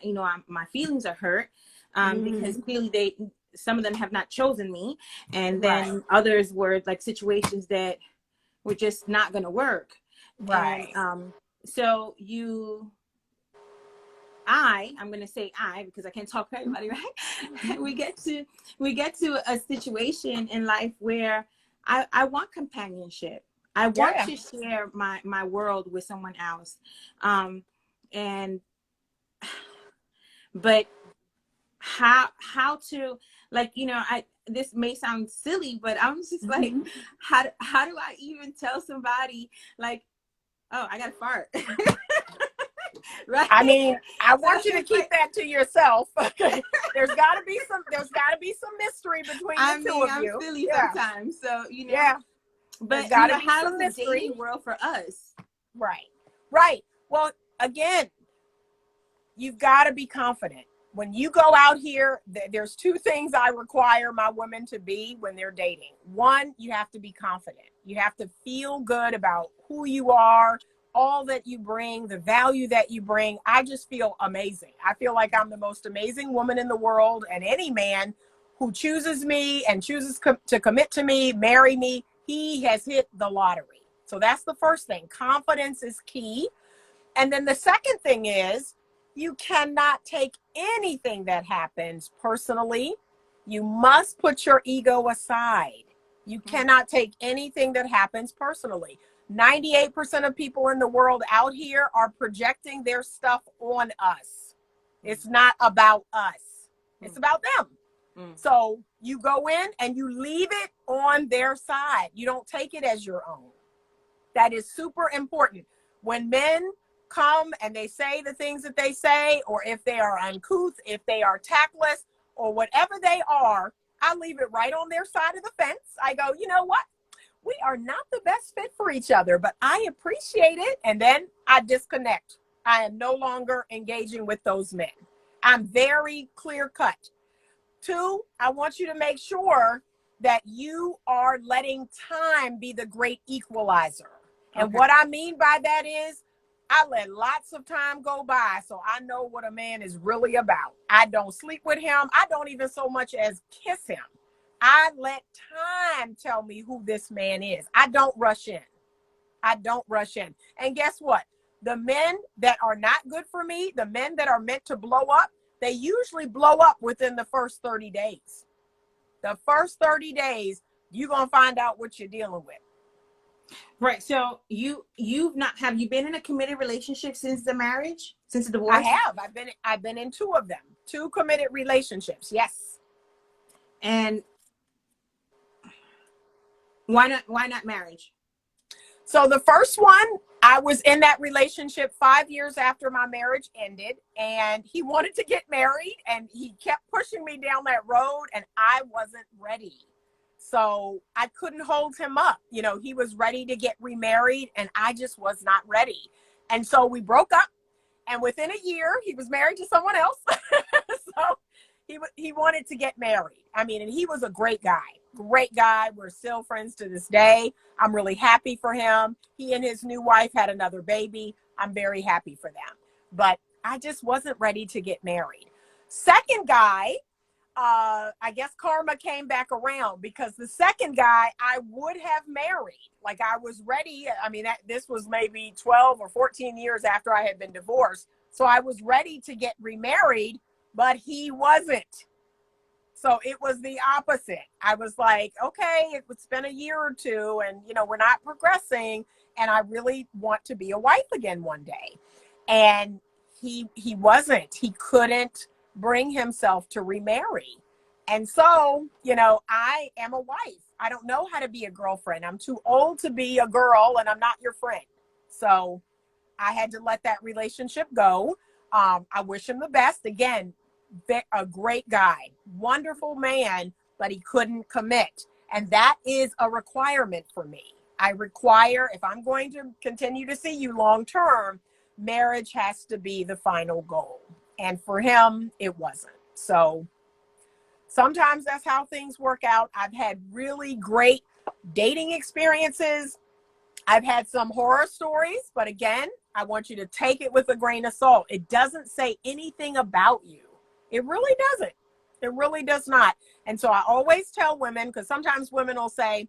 Speaker 1: my feelings are hurt because clearly some of them have not chosen me, and
Speaker 2: Right.
Speaker 1: then others were like situations that were just not going to work, and
Speaker 2: Right.
Speaker 1: so I'm going to say I, because I can't talk for everybody, right? we get to a situation in life where I want companionship. I want
Speaker 2: Yeah.
Speaker 1: to share my world with someone else. And, but how to, like, this may sound silly, but I'm just like, how do I even tell somebody, like, oh, I got to fart? Right.
Speaker 2: I mean, I
Speaker 1: So
Speaker 2: want you to
Speaker 1: it's
Speaker 2: keep
Speaker 1: like,
Speaker 2: that to yourself. There's got to be some mystery between the two of
Speaker 1: I'm
Speaker 2: you.
Speaker 1: silly
Speaker 2: Yeah.
Speaker 1: sometimes. So,
Speaker 2: Yeah. There's
Speaker 1: but
Speaker 2: got to be
Speaker 1: how
Speaker 2: some
Speaker 1: does the
Speaker 2: mystery.
Speaker 1: dating world for us?
Speaker 2: Right. Right. Well, again, you've got to be confident. When you go out here, there's two things I require my women to be when they're dating. One, you have to be confident. You have to feel good about who you are, all that you bring, the value that you bring. I just feel amazing. I feel like I'm the most amazing woman in the world, and any man who chooses me and chooses to commit to me, marry me, he has hit the lottery. So that's the first thing. Confidence is key. And then the second thing is, you cannot take anything that happens personally. You must put your ego aside. You cannot take anything that happens personally. 98% of people in the world out here are projecting their stuff on us. It's not about us. It's about them. So you go in and you leave it on their side. You don't take it as your own. That is super important. When men come and they say the things that they say, or if they are uncouth, if they are tactless, or whatever they are, I leave it right on their side of the fence. I go, you know what? We are not the best fit for each other, but I appreciate it. And then I disconnect. I am no longer engaging with those men. I'm very clear cut. Two, I want you to make sure that you are letting time be the great equalizer. And what I mean by that is, I let lots of time go by so I know what a man is really about. I don't sleep with him. I don't even so much as kiss him. I let time tell me who this man is. I don't rush in. I don't rush in. And guess what? The men that are not good for me, the men that are meant to blow up, they usually blow up within the first 30 days. The first 30 days, you're going to find out what you're dealing with.
Speaker 1: Right. So have you been in a committed relationship since the marriage, since the
Speaker 2: I
Speaker 1: divorce?
Speaker 2: have. I've been in two of them, two committed relationships. Yes.
Speaker 1: And why not marriage?
Speaker 2: So the first one, I was in that relationship 5 years after my marriage ended, and he wanted to get married, and he kept pushing me down that road, and I wasn't ready. So I couldn't hold him up. You know, he was ready to get remarried, and I just was not ready. And so we broke up, and within a year, he was married to someone else. So he wanted to get married. I mean, and he was a great guy. Great guy. We're still friends to this day. I'm really happy for him. He and his new wife had another baby. I'm very happy for them. But I just wasn't ready to get married. Second guy, I guess karma came back around, because the second guy I would have married. Like, I was ready. I mean, this was maybe 12 or 14 years after I had been divorced. So I was ready to get remarried, but he wasn't. So it was the opposite. I was like, okay, it's been a year or two, and we're not progressing, and I really want to be a wife again one day. And he wasn't. He couldn't bring himself to remarry. And so, I am a wife. I don't know how to be a girlfriend. I'm too old to be a girl, and I'm not your friend. So I had to let that relationship go. I wish him the best. Again, a great guy, wonderful man, but he couldn't commit. And that is a requirement for me. I require, if I'm going to continue to see you long term, marriage has to be the final goal. And for him, it wasn't. So sometimes that's how things work out. I've had really great dating experiences. I've had some horror stories, but again, I want you to take it with a grain of salt. It doesn't say anything about you. It really doesn't. It really does not. And so I always tell women, because sometimes women will say,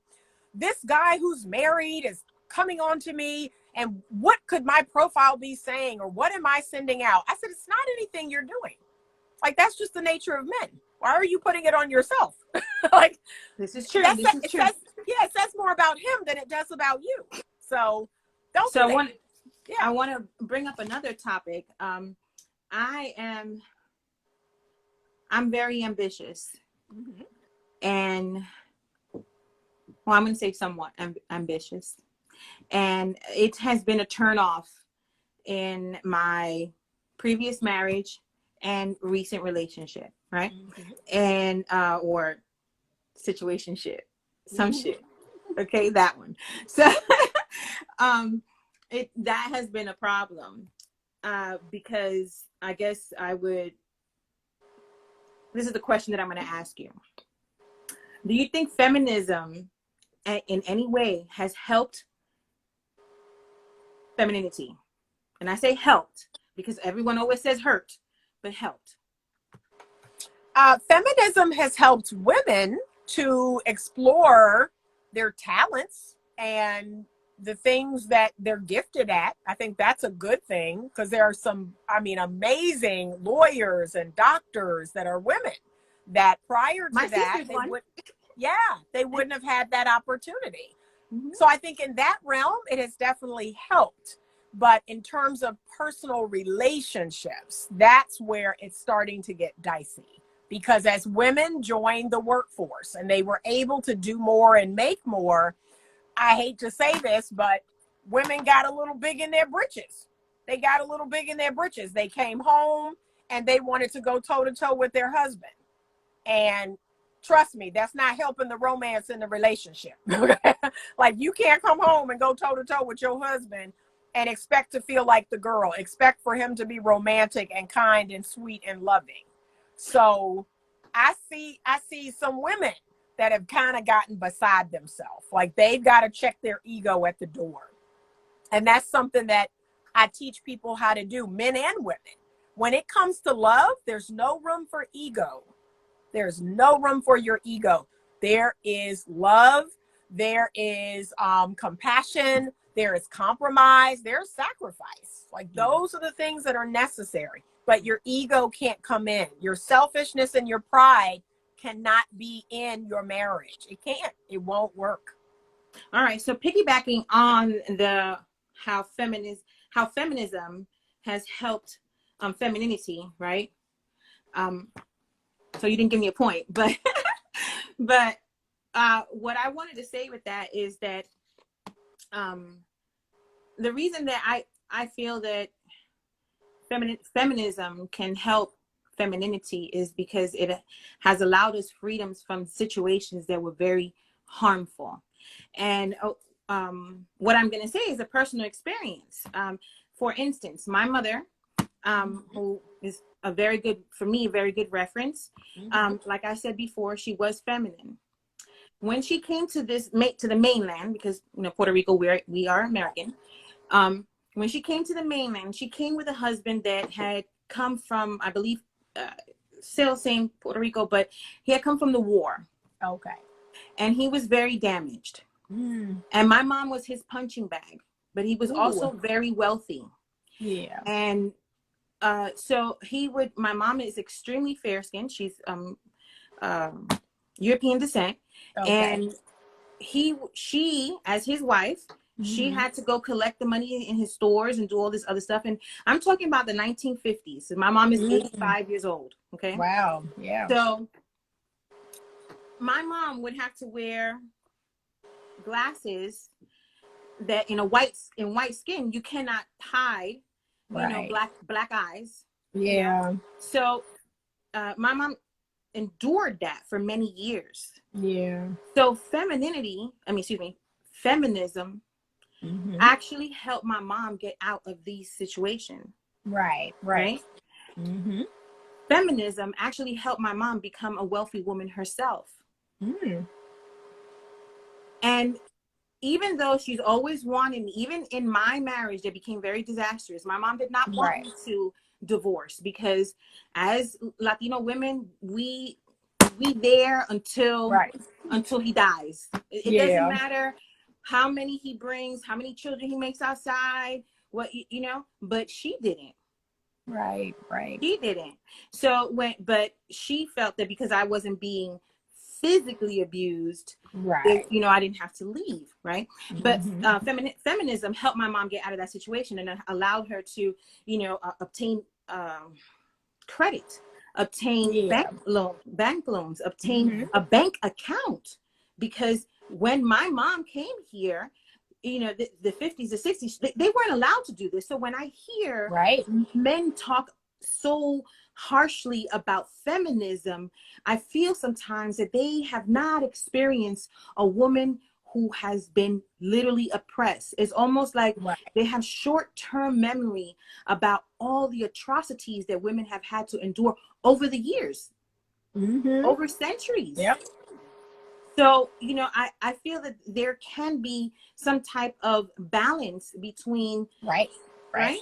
Speaker 2: this guy who's married is coming on to me, and what could my profile be saying, or what am I sending out? I said, it's not anything you're doing. Like, that's just the nature of men. Why are you putting it on yourself? Like,
Speaker 1: This is true.
Speaker 2: that's,
Speaker 1: This is
Speaker 2: it
Speaker 1: true.
Speaker 2: says, yeah, it says more about him than it does about you. So don't
Speaker 1: So
Speaker 2: do that.
Speaker 1: I want to bring up another topic. I'm very ambitious, and well, I'm going to say somewhat ambitious, and it has been a turnoff in my previous marriage and recent relationship, right? And or situationship, some shit. Okay, that one. So that has been a problem because I guess this is the question that I'm going to ask you. Do you think feminism in any way has helped femininity? And I say helped because everyone always says hurt, but helped.
Speaker 2: Feminism has helped women to explore their talents and the things that they're gifted at. I think that's a good thing, because there are some, amazing lawyers and doctors that are women that prior to that, they wouldn't have had that opportunity. So I think in that realm, it has definitely helped. But in terms of personal relationships, that's where it's starting to get dicey. Because as women joined the workforce and they were able to do more and make more, I hate to say this, but women got a little big in their britches. They got a little big in their britches. They came home and they wanted to go toe to toe with their husband. And trust me, that's not helping the romance in the relationship. Like, you can't come home and go toe to toe with your husband and expect to feel like the girl, expect for him to be romantic and kind and sweet and loving. So I see some women that have kind of gotten beside themselves. Like, they've got to check their ego at the door. And that's something that I teach people how to do, men and women. When it comes to love, there's no room for ego. There's no room for your ego. There is love. There is compassion. There is compromise. There's sacrifice. Like, those are the things that are necessary. But your ego can't come in. Your selfishness and your pride cannot be in your marriage. It can't. It won't work.
Speaker 1: All right. So piggybacking on how feminism has helped femininity, right? So you didn't give me a point, but but what I wanted to say with that is that the reason that I feel that feminism can help femininity is because it has allowed us freedoms from situations that were very harmful. And what I'm going to say is a personal experience. For instance, my mother, who is a very good reference. Like I said before, she was feminine. When she came to the mainland, because Puerto Rico, we are American. When she came to the mainland, she came with a husband that had come from, I believe, still same Puerto Rico, but he had come from the war.
Speaker 2: Okay.
Speaker 1: And he was very damaged. And my mom was his punching bag, but he was also very wealthy.
Speaker 2: Yeah.
Speaker 1: And so my mom is extremely fair skinned. She's European descent.
Speaker 2: Okay.
Speaker 1: And she, as his wife, she had to go collect the money in his stores and do all this other stuff. And I'm talking about the 1950s. So my mom is 85 years old. Okay.
Speaker 2: Wow. Yeah.
Speaker 1: So my mom would have to wear glasses that in white skin, you cannot hide, black eyes.
Speaker 2: Yeah.
Speaker 1: So my mom endured that for many years.
Speaker 2: Yeah.
Speaker 1: So feminism
Speaker 2: Mm-hmm.
Speaker 1: actually helped my mom get out of these situations.
Speaker 2: Right.
Speaker 1: Right?
Speaker 2: Mm-hmm.
Speaker 1: Feminism actually helped my mom become a wealthy woman herself.
Speaker 2: Mm.
Speaker 1: And even though she's always wanted me, even in my marriage that became very disastrous, my mom did not want
Speaker 2: Right.
Speaker 1: me to divorce, because as Latino women, we there until
Speaker 2: Right.
Speaker 1: he dies. It doesn't
Speaker 2: Yeah.
Speaker 1: matter how many he brings, how many children he makes outside, what but she didn't.
Speaker 2: Right. Right.
Speaker 1: She didn't. So but she felt that because I wasn't being physically abused,
Speaker 2: Right.
Speaker 1: I didn't have to leave, right? But
Speaker 2: Mm-hmm.
Speaker 1: feminism helped my mom get out of that situation, and allowed her to, obtain credit, obtain
Speaker 2: Yeah.
Speaker 1: bank loans, obtain
Speaker 2: Mm-hmm.
Speaker 1: a bank account. Because when my mom came here, the 50s, the 60s, they weren't allowed to do this. So when I hear
Speaker 2: Right.
Speaker 1: men talk so harshly about feminism, I feel sometimes that they have not experienced a woman who has been literally oppressed. It's almost like
Speaker 2: Right.
Speaker 1: they have short-term memory about all the atrocities that women have had to endure over the years,
Speaker 2: Mm-hmm.
Speaker 1: over centuries.
Speaker 2: Yep.
Speaker 1: So, I feel that there can be some type of balance between,
Speaker 2: Right. Right.
Speaker 1: right?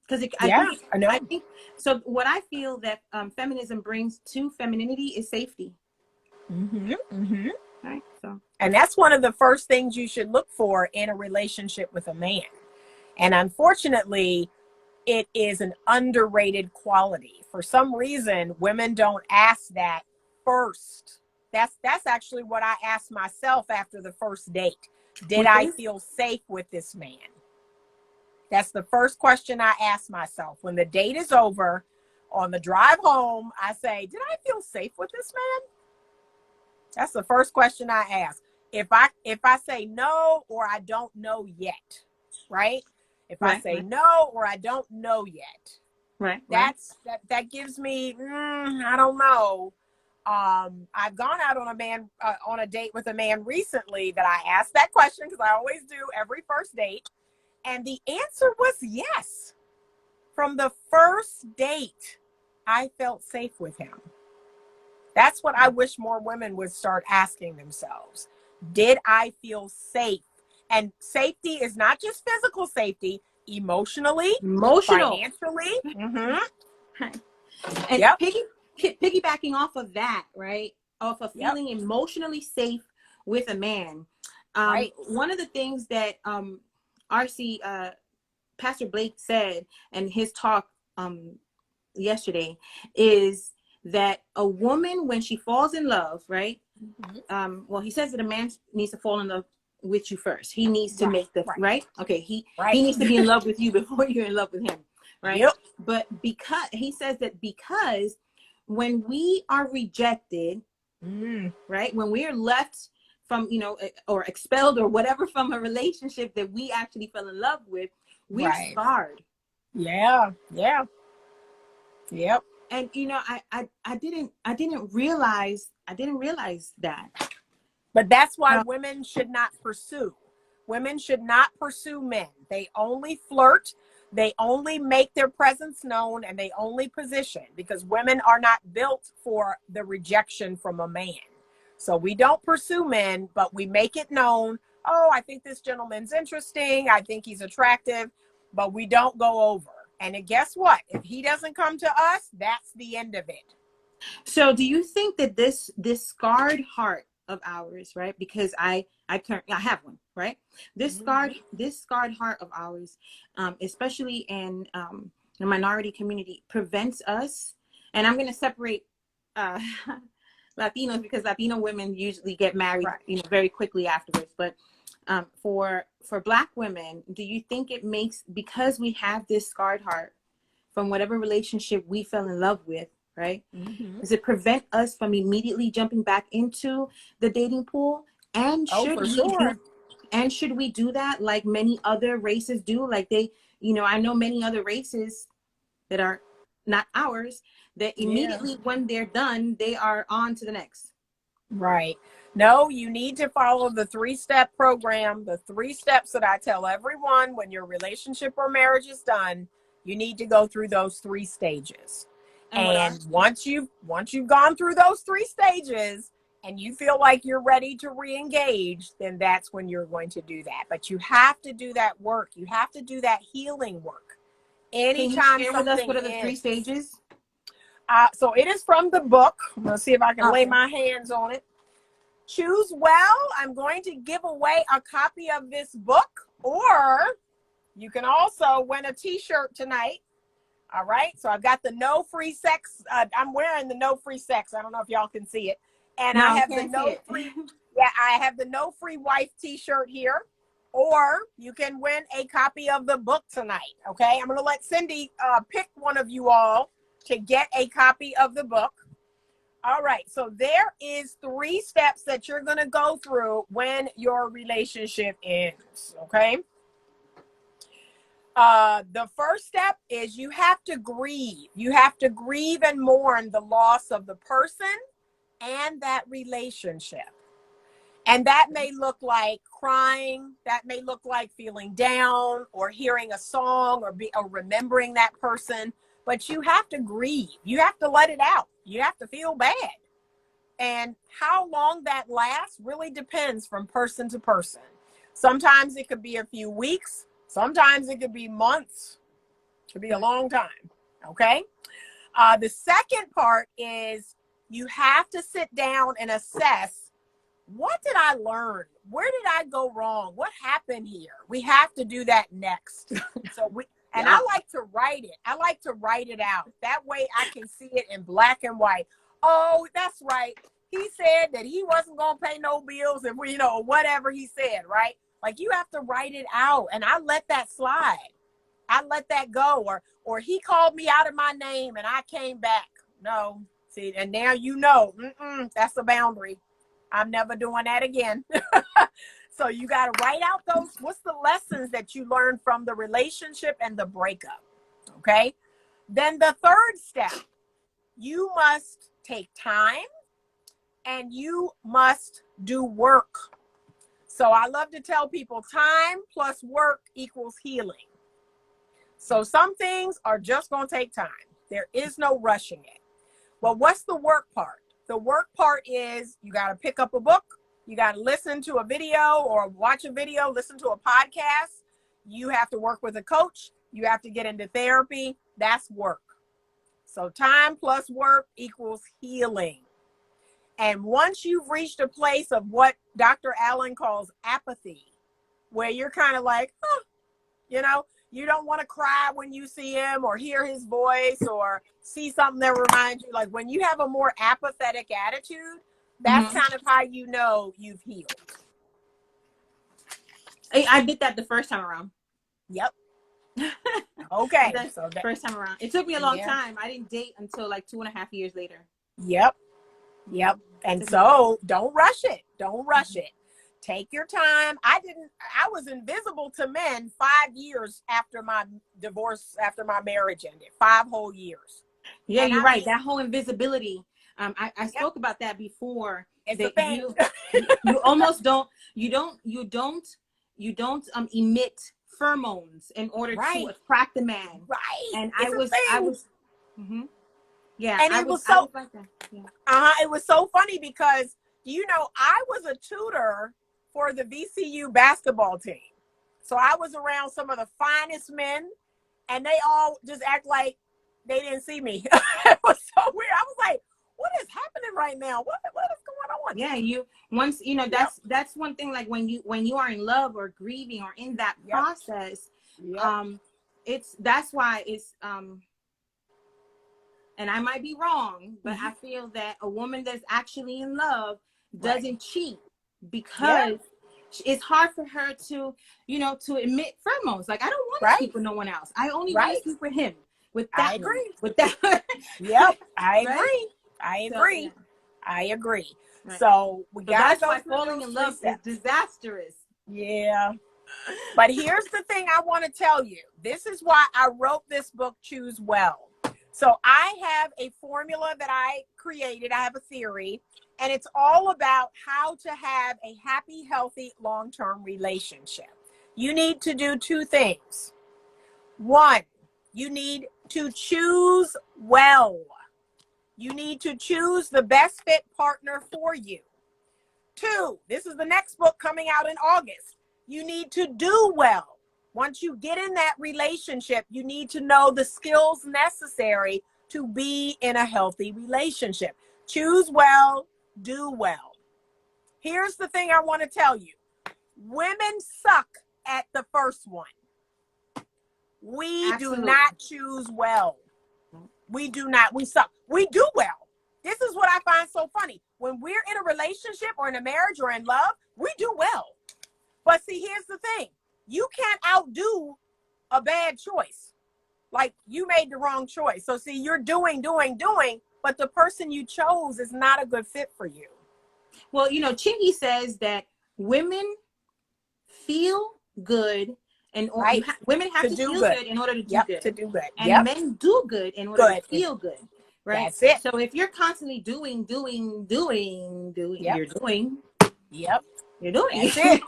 Speaker 1: Because
Speaker 2: Yeah. I know.
Speaker 1: I think, so what I feel that feminism brings to femininity is safety.
Speaker 2: Mm-hmm. Mm-hmm.
Speaker 1: Right. So,
Speaker 2: And that's one of the first things you should look for in a relationship with a man. And unfortunately, it is an underrated quality. For some reason, women don't ask that first. That's actually what I asked myself after the first date. Did
Speaker 1: which
Speaker 2: I
Speaker 1: is,
Speaker 2: feel safe with this man? That's the first question I ask myself. When the date is over, on the drive home, I say, did I feel safe with this man? That's the first question I ask. If I say no, or I don't know yet, right? If I
Speaker 1: right,
Speaker 2: say
Speaker 1: right,
Speaker 2: no, or I don't know yet,
Speaker 1: right, right.
Speaker 2: that gives me, I don't know. I've gone out on a date with a man recently that I asked that question, because I always do every first date, and the answer was yes. From the first date, I felt safe with him. That's what I wish more women would start asking themselves. Did I feel safe? And safety is not just physical safety, emotionally,
Speaker 1: Emotional.
Speaker 2: financially. Mm-hmm.
Speaker 1: And
Speaker 2: Yep.
Speaker 1: piggybacking off of that, right? Off of
Speaker 2: Yep.
Speaker 1: feeling emotionally safe with a man.
Speaker 2: Right.
Speaker 1: One of the things that RC Pastor Blake said in his talk yesterday is that a woman, when she falls in love, right?
Speaker 2: Mm-hmm.
Speaker 1: Well, he says that a man needs to fall in love with you first. He needs to
Speaker 2: Right.
Speaker 1: make the
Speaker 2: Right.
Speaker 1: right. Okay, he
Speaker 2: Right.
Speaker 1: needs to be in love with you before you're in love with him, right?
Speaker 2: Yep.
Speaker 1: But because he says that, because when we are rejected, right, when we are left from, or expelled or whatever from a relationship that we actually fell in love with, we're
Speaker 2: Right.
Speaker 1: scarred.
Speaker 2: Yeah. Yeah. Yep.
Speaker 1: And I didn't realize that.
Speaker 2: But that's why
Speaker 1: How,
Speaker 2: women should not pursue. Women should not pursue men. They only flirt, they only make their presence known, and they only position, because women are not built for the rejection from a man. So we don't pursue men, but we make it known. Oh, I think this gentleman's interesting. I think he's attractive, but we don't go over. And guess what? If he doesn't come to us, that's the end of it.
Speaker 1: so do you think that this scarred heart of ours, right? Because I have one, right?
Speaker 2: Mm-hmm.
Speaker 1: This scarred heart of ours, especially in the minority community, prevents us. And I'm going to separate uh, Latinos, because Latino women usually get married,
Speaker 2: Right.
Speaker 1: very quickly afterwards. But for Black women, do you think it makes, because we have this scarred heart from whatever relationship we fell in love with, right?
Speaker 2: Mm-hmm.
Speaker 1: Does it prevent us from immediately jumping back into the dating pool? And
Speaker 2: Oh, for sure.
Speaker 1: should we do that like many other races do? Like I know many other races that are not ours, that
Speaker 2: Yeah.
Speaker 1: immediately when they're done, they are on to the next.
Speaker 2: Right. No, you need to follow the 3-step program, the 3 steps that I tell everyone when your relationship or marriage is done. You need to go through those 3 stages.
Speaker 1: And what are?
Speaker 2: And once you've gone through those 3 stages and you feel like you're ready to re-engage, then that's when you're going to do that. But you have to do that work. You have to do that healing work.
Speaker 1: Can you
Speaker 2: Anytime
Speaker 1: share with us
Speaker 2: something
Speaker 1: what are the 3
Speaker 2: ends.
Speaker 1: stages?
Speaker 2: So it is from the book. I'm going to see if I can lay
Speaker 1: Okay.
Speaker 2: my hands on it. Choose well. I'm going to give away a copy of this book, or you can also win a t-shirt tonight. All right. So I've got the no free sex. I'm wearing the no free sex. I don't know if y'all can see it. And I
Speaker 1: No,
Speaker 2: have the
Speaker 1: can't see
Speaker 2: no
Speaker 1: it.
Speaker 2: free. Yeah, I have the no free wife t-shirt here. Or you can win a copy of the book tonight. Okay. I'm going to let Cindy pick one of you all to get a copy of the book. All right. So there is 3 steps that you're going to go through when your relationship ends. Okay. The first step is you have to grieve. You have to grieve and mourn the loss of the person and that relationship. And that may look like crying. That may look like feeling down or hearing a song or remembering that person. But you have to grieve. You have to let it out. You have to feel bad. And how long that lasts really depends from person to person. Sometimes it could be a few weeks. Sometimes it could be months. It could be a long time. Okay. The second part is you have to sit down and assess, what did I learn? Where did I go wrong? What happened here? We have to do that next. I like to write it. I like to write it out. That way I can see it in black and white. Oh, that's right. He said that he wasn't going to pay no bills and whatever he said, right? Like, you have to write it out. And I let that slide. I let that go. Or he called me out of my name and I came back. No. See, and now that's a boundary. I'm never doing that again. So you got to write out what's the lessons that you learned from the relationship and the breakup. Okay. Then the third step, you must take time and you must do work. So I love to tell people time plus work equals healing. So some things are just going to take time. There is no rushing it. But what's the work part? The work part is you got to pick up a book. You got to listen to a video or watch a video, listen to a podcast. You have to work with a coach. You have to get into therapy. That's work. So time plus work equals healing. And once you've reached a place of what Dr. Allen calls apathy, where you're kind of like, you don't want to cry when you see him or hear his voice or see something that reminds you. Like, when you have a more apathetic attitude, that's kind of how you know you've healed.
Speaker 1: I did that the first time around.
Speaker 2: Yep. Okay.
Speaker 1: So first time around. It took me a long time. I didn't date until like 2.5 years later.
Speaker 2: Yep. And so don't rush it. Don't rush it. Take your time. I was invisible to men 5 years after my divorce, after my marriage ended. 5 whole years.
Speaker 1: Yeah, and you're right. That whole invisibility. I spoke about that before.
Speaker 2: It's a thing.
Speaker 1: You almost don't emit pheromones in order to attract the man.
Speaker 2: Right.
Speaker 1: And
Speaker 2: Yeah. And it was so like that. Yeah. It was so funny because I was a tutor for the VCU basketball team. So I was around some of the finest men, and they all just act like they didn't see me. It was so weird. I was like, what is happening right now? What is going on?
Speaker 1: Yeah, that's one thing. Like when you are in love or grieving or in that process, that's why it's and I might be wrong, but I feel that a woman that's actually in love doesn't cheat because it's hard for her to emit pheromones. Like, I don't want to sleep with no one else. I only want to sleep with him. I agree.
Speaker 2: Yep. I agree. I agree. Right. So
Speaker 1: that's why falling in love is disastrous.
Speaker 2: Yeah. But here's the thing I want to tell you. This is why I wrote this book, Choose Well. So I have a formula that I created. I have a theory, and it's all about how to have a happy, healthy, long-term relationship. You need to do two things. One, you need to choose well. You need to choose the best fit partner for you. Two, this is the next book coming out in August. You need to do well. Once you get in that relationship, you need to know the skills necessary to be in a healthy relationship. Choose well, do well. Here's the thing I want to tell you. Women suck at the first one. We
Speaker 1: Absolutely.
Speaker 2: do not choose well. We do not. We suck. We do well. This is what I find so funny. When we're in a relationship or in a marriage or in love, we do well. But see, here's the thing. You can't outdo a bad choice. Like, you made the wrong choice. So see, you're doing, but the person you chose is not a good fit for you.
Speaker 1: Well, you know, Chengi says that women feel good, and
Speaker 2: Right.
Speaker 1: Women have to
Speaker 2: do
Speaker 1: feel
Speaker 2: good.
Speaker 1: good in order to do
Speaker 2: Yep,
Speaker 1: good.
Speaker 2: to do good.
Speaker 1: And
Speaker 2: Yep.
Speaker 1: men do good in order to feel good. Right.
Speaker 2: That's it.
Speaker 1: So if you're constantly doing,
Speaker 2: Yep.
Speaker 1: you're doing.
Speaker 2: Yep.
Speaker 1: You're doing.
Speaker 2: That's it.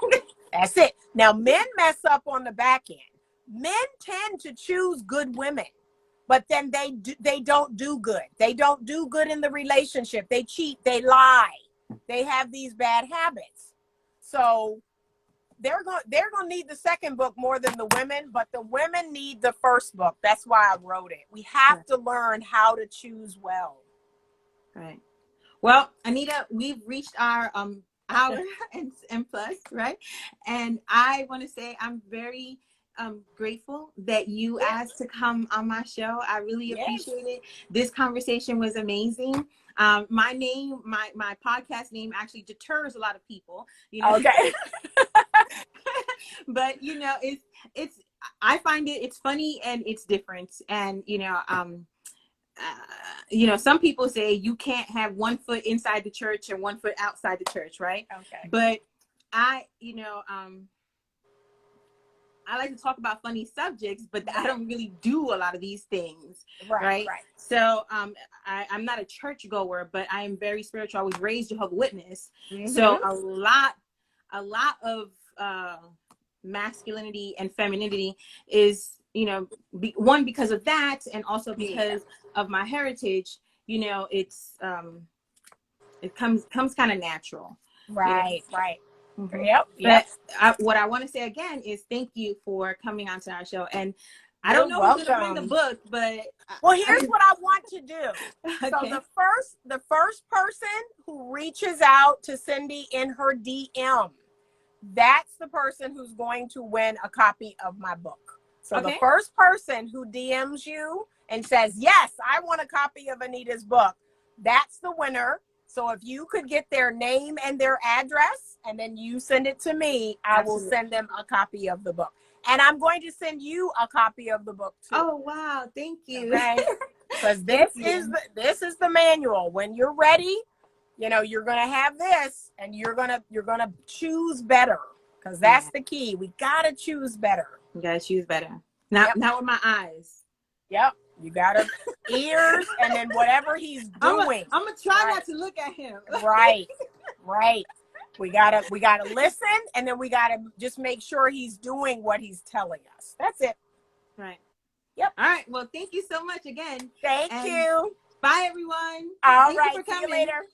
Speaker 2: That's it. Now, men mess up on the back end. Men tend to choose good women, but then they don't do good. They don't do good in the relationship. They cheat. They lie. They have these bad habits. So they're going to need the second book more than the women, but the women need the first book. That's why I wrote it. We have to learn how to choose well.
Speaker 1: Right. Well, Anita, we've reached our hour and plus, right? And I want to say I'm very grateful that you asked to come on my show. I really appreciate it. This conversation was amazing. My name, my podcast name actually deters a lot of people, you know.
Speaker 2: Okay.
Speaker 1: But you know, it's I find it's funny and it's different. And you know, some people say you can't have one foot inside the church and one foot outside the church, right?
Speaker 2: Okay.
Speaker 1: But I like to talk about funny subjects, but I don't really do a lot of these things, right? So I'm not a church goer, but I am very spiritual. I was raised Jehovah's Witness, so a lot of masculinity and femininity is, you know, one, because of that, and also because of my heritage. You know, it's it comes kind of natural.
Speaker 2: Right.
Speaker 1: Mm-hmm.
Speaker 2: Yep.
Speaker 1: But what I want to say again is thank you for coming onto our show. And I don't know who's going to win the book, but
Speaker 2: well, here's what I want to do.
Speaker 1: Okay.
Speaker 2: So the first person who reaches out to Cindy in her DM, that's the person who's going to win a copy of my book. So the first person who DMs you and says, yes, I want a copy of Anita's book, that's the winner. So if you could get their name and their address, and then you send it to me, I will send them a copy of the book. And I'm going to send you a copy of the book too.
Speaker 1: Oh, wow. Thank you.
Speaker 2: Okay? Because this is the manual. When you're ready, you know, you're going to have this, and you're going to choose better, because that's the key. We got to choose better.
Speaker 1: You got to choose better. Not with my eyes.
Speaker 2: Yep. You got to ears, and then whatever he's doing.
Speaker 1: I'm going to try not to look at him.
Speaker 2: Right. We gotta listen, and then we gotta just make sure he's doing what he's telling us. That's it.
Speaker 1: Right.
Speaker 2: Yep.
Speaker 1: All right. Well, thank you so much again.
Speaker 2: Thank you.
Speaker 1: Bye, everyone.
Speaker 2: All
Speaker 1: Thank
Speaker 2: right.
Speaker 1: you for
Speaker 2: See
Speaker 1: coming.
Speaker 2: you later.